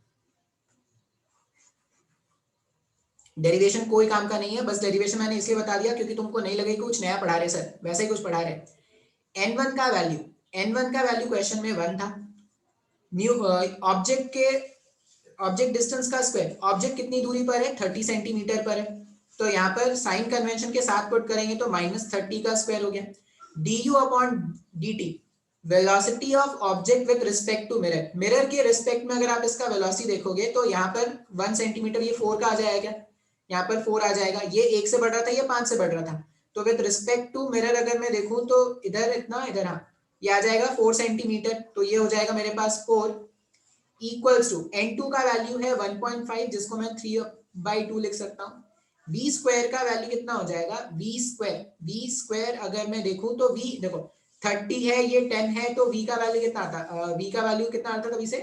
डेरिवेशन कोई काम का नहीं है, बस डेरिवेशन मैंने इसलिए बता दिया क्योंकि तुमको नहीं लगे कि कुछ नया पढ़ा रहे सर, वैसे ही कुछ पढ़ा रहे। n1 का वैल्यू, n1 का वैल्यू क्वेश्चन में 1 था। न्यू ऑब्जेक्ट के ऑब्जेक्ट डिस्टेंस का स्क्वायर, ऑब्जेक्ट कितनी दूरी पर है, 30 सेंटीमीटर पर है, तो यहाँ पर साइन कन्वेंशन के साथ पुट करेंगे तो -30 का स्क्वायर हो गया। du upon dt, velocity of object with respect to mirror, mirror के रिस्पेक्ट में अगर आप इसका वेलोसिटी देखोगे तो यहाँ पर 1 सेंटीमीटर, ये 4 का आ जाएगा, यहाँ पर 4 आ जाएगा, ये 1 से बढ़ रहा था, ये 5 से बढ़ रहा था, तो विद रिस्पेक्ट टू मिरर अगर मैं देखूं तो इधर इतना, इधर हाँ, ये आ जाएगा 4 सेंटीमीटर, तो ये हो जाएगा मेरे पास 4 इक्वल्स टू n2 का वैल्यू है 1.5, जिसको मैं 3/2 लिख सकता हूँ। v स्क्वायर का वैल्यू कितना हो जाएगा, v स्क्वायर अगर मैं देखूं तो v देखो 30 है, ये 10 है, तो v का वैल्यू कितना आता, v का वैल्यू कितना आता था, v से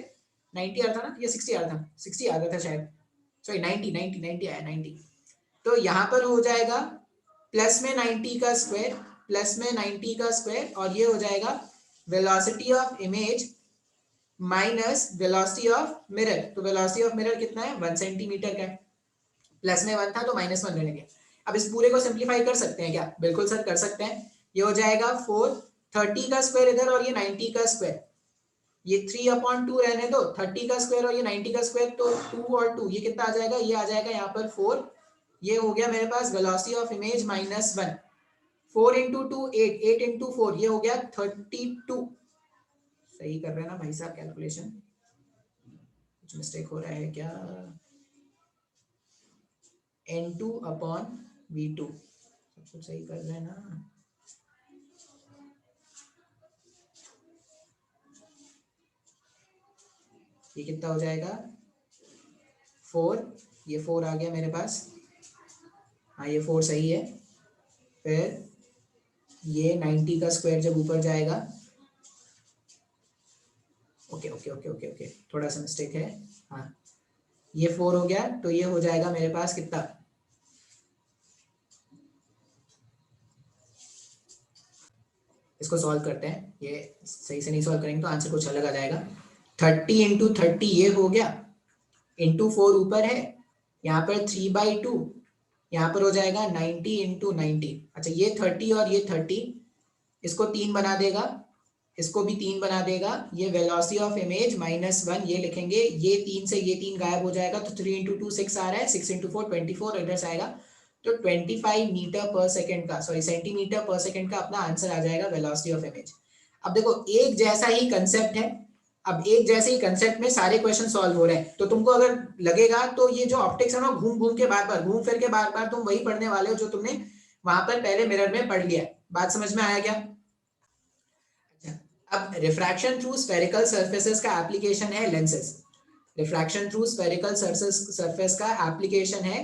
90 आता था ना, ये 60 आता था, 60 आता था शायद, सॉरी 90 आया 90, तो यहाँ पर हो जाएगा प्लस में 90 का स्क्वायर, प्लस में 90 का स्क्वायर, और ये हो जाएगा velocity of image minus velocity of mirror, तो वेलोसिटी ऑफ मिरर कितना है, 1 सेंटीमीटर का है, प्लस में 1 था तो -1 रहने गया। अब इस पूरे को सिंप्लीफाई कर सकते हैं क्या, बिल्कुल सर कर सकते हैं, ये हो जाएगा 4, 30 का स्क्वायर इधर और ये 90 का स्क्वायर, ये 3/2 रहने दो, 30 का स्क्वायर और ये 90 का स्क्वायर, तो 2 और 2 ये कितना आ जाएगा, ये आ जाएगा यहाँ पर 4, ये हो गया मेरे पास velocity of image -1, 4 into 2 8, 8 into 4 ये हो गया 32, सही कर रहे हैं ना भाई साहब कैलकुलेशन, कुछ मिस्टेक हो रहा है क्या, n2 अपॉन v2, सब कुछ सही कर रहे हैं ना, ये कितना हो जाएगा 4, ये 4 आ गया मेरे पास, हाँ ये 4 सही है, फिर ये 90 का स्क्वायर जब ऊपर जाएगा, okay okay okay okay okay थोड़ा सा मिस्टेक है, हाँ ये 4 हो गया, तो ये हो जाएगा मेरे पास कितना, इसको सॉल्व करते हैं, ये सही से नहीं सॉल्व करेंगे तो आंसर कुछ अलग आ जाएगा। 30 इंटू 30 ये हो गया, इंटू 4 ऊपर है, यहाँ पर 3/2, यहाँ पर हो जाएगा 90 इंटू 90, अच्छा ये 30 और ये 30, इसको 3 बना देगा, इसको भी 3 बना देगा, ये वेलोसिटी ऑफ इमेज -1 ये लिखेंगे, ये 3 से ये 3 गायब हो जाएगा, तो 3 इंटू 2 6 आ रहा है, 6 इंटू 4 24 इधर से आएगा, तो 25 मीटर पर सेकंड का, सॉरी सेंटीमीटर पर सेकंड का अपना आंसर आ जाएगा वेलोसिटी ऑफ इमेज। अब देखो एक जैसा ही कंसेप्ट है, अब एक जैसे ही कंसेप्ट में सारे क्वेश्चन सॉल्व हो रहे हैं, तो तुमको अगर लगेगा तो ये जो ऑप्टिक्स है ना, घूम घूम के बार बार घूम फिर के बार बार तुम वही पढ़ने वाले हो जो तुमने वहां पर पहले मिरर में पढ़ लिया। बात समझ में आया क्या? अब रिफ्रैक्शन थ्रू स्फेरिकल सरफेसेस का एप्लीकेशन है lenses, refraction through spherical surface का एप्लीकेशन है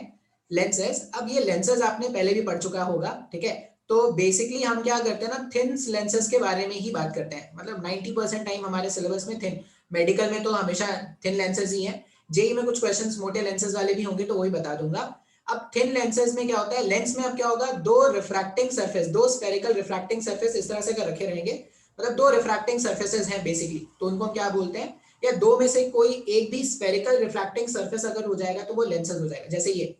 लेंसेज। अब ये लेंसेज आपने पहले भी पढ़ चुका होगा, ठीक है, तो बेसिकली हम क्या करते हैं ना, थिन लेंसेज के बारे में ही बात करते हैं, मतलब 90% टाइम हमारे सिलेबस में थिन, मेडिकल में तो हमेशा थिन लेंसेज ही है, जेई में कुछ क्वेश्चंस मोटे लेंसेज वाले भी होंगे तो वही बता दूंगा। अब थिन लेंसेज में क्या होता है, लेंस में अब क्या होगा, दो रिफ्रैक्टिंग सरफेस, दो स्फेरिकल रिफ्रैक्टिंग सरफेस इस तरह से कर रखे रहेंगे, मतलब दो रिफ्रैक्टिंग सरफेसेस हैं बेसिकली, तो उनको हम क्या बोलते हैं, या दो में से कोई एक भी स्फेरिकल रिफ्रैक्टिंग सरफेस अगर हो जाएगा तो वो लेंसेज हो जाएगा। जैसे ये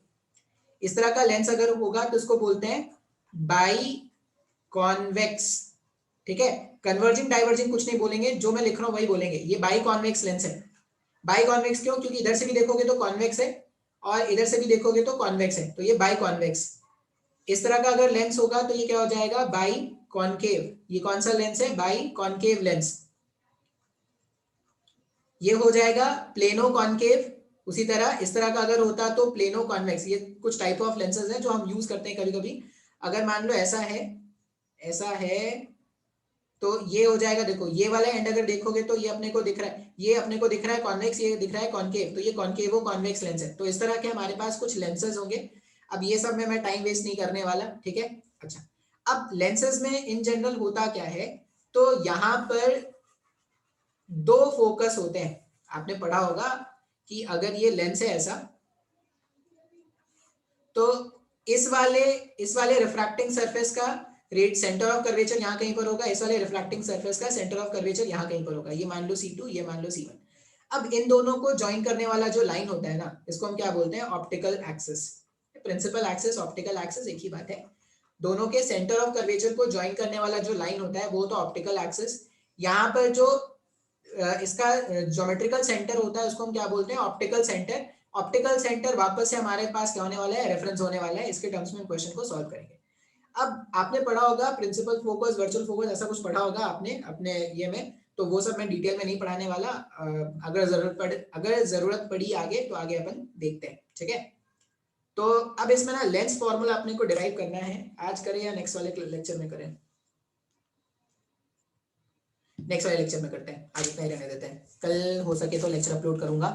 इस तरह का लेंस अगर होगा तो इसको बोलते हैं बाई कॉन्वेक्स, ठीक है, कन्वर्जिंग डाइवर्जिंग कुछ नहीं बोलेंगे, जो मैं लिख रहा हूं वही बोलेंगे, ये बाई कॉन्वेक्स लेंस है। बाई कॉन्वेक्स क्यों, क्योंकि इधर से भी देखोगे तो कॉन्वेक्स है और इधर से भी देखोगे तो कॉन्वेक्स है, तो ये बाई कॉन्वेक्स। इस तरह का अगर लेंस होगा तो ये क्या हो जाएगा, बाई कॉनकेव। ये कौन सा लेंस है, बाई कॉनकेव लेंस। ये हो जाएगा प्लेनो कॉनकेव। उसी तरह इस तरह का अगर होता तो प्लेनो कॉन्वेक्स। ये कुछ टाइप ऑफ लेंसेज हैं जो हम यूज करते हैं कभी कभी। अगर मान लो ऐसा है, ऐसा है, तो ये हो जाएगा, देखो ये वाला एंड अगर देखोगे तो ये अपने को दिख रहा है, ये अपने को दिख रहा है कॉन्वेक्स, ये दिख रहा है कॉनकेव, तो ये कॉनकेवो कॉन्वेक्स लेंस है। तो इस तरह के हमारे पास कुछ लेंसेज होंगे। अब ये सब में मैं टाइम वेस्ट नहीं करने वाला, ठीक है। अच्छा, अब लेंसेज में इन जनरल होता क्या है, तो यहाँ पर दो फोकस होते हैं। आपने पढ़ा होगा कि अगर ये लेंस है ऐसा, तो इस वाले रिफ्रैक्टिंग सरफेस का रेट सेंटर ऑफ कर्वेचर यहाँ कहीं पर होगा, इस वाले रिफ्रैक्टिंग सरफेस का सेंटर ऑफ कर्वेचर यहाँ कहीं पर होगा। ये मान लो C2, ये मान लो C1। अब इन दोनों को ज्वाइन करने वाला जो लाइन होता है ना, इसको हम क्या बोलते हैं, optical axis. Principal axis optical axis एक ही बात है, दोनों के सेंटर ऑफ कर्वेचर को ज्वाइन करने वाला जो लाइन होता है वो तो ऑप्टिकल एक्सिस। यहाँ पर जो इसका ज्योमेट्रिकल सेंटर होता है उसको हम क्या बोलते हैं, ऑप्टिकल सेंटर। ऑप्टिकल सेंटर वापस से हमारे पास क्या होने वाला है, रेफरेंस होने वाला है। इसके टर्म्स में क्वेश्चन को सॉल्व करेंगे। अब आपने पढ़ा होगा प्रिंसिपल फोकस, वर्चुअल फोकस, ऐसा कुछ पढ़ा होगा आपने अपने ये में, तो वो सब मैं डिटेल में नहीं पढ़ाने वाला। अगर जरूरत पड़ी आगे तो आगे अपन देखते हैं, ठीक है। तो अब इसमें ना लेंस फॉर्मूला अपने को डिराइव करना है, आज करें या नेक्स्ट वाले लेक्चर में करें? नेक्स्ट वाले लेक्चर में करते हैं, आज इतना ही रहने देते हैं। कल हो सके तो लेक्चर अपलोड करूंगा।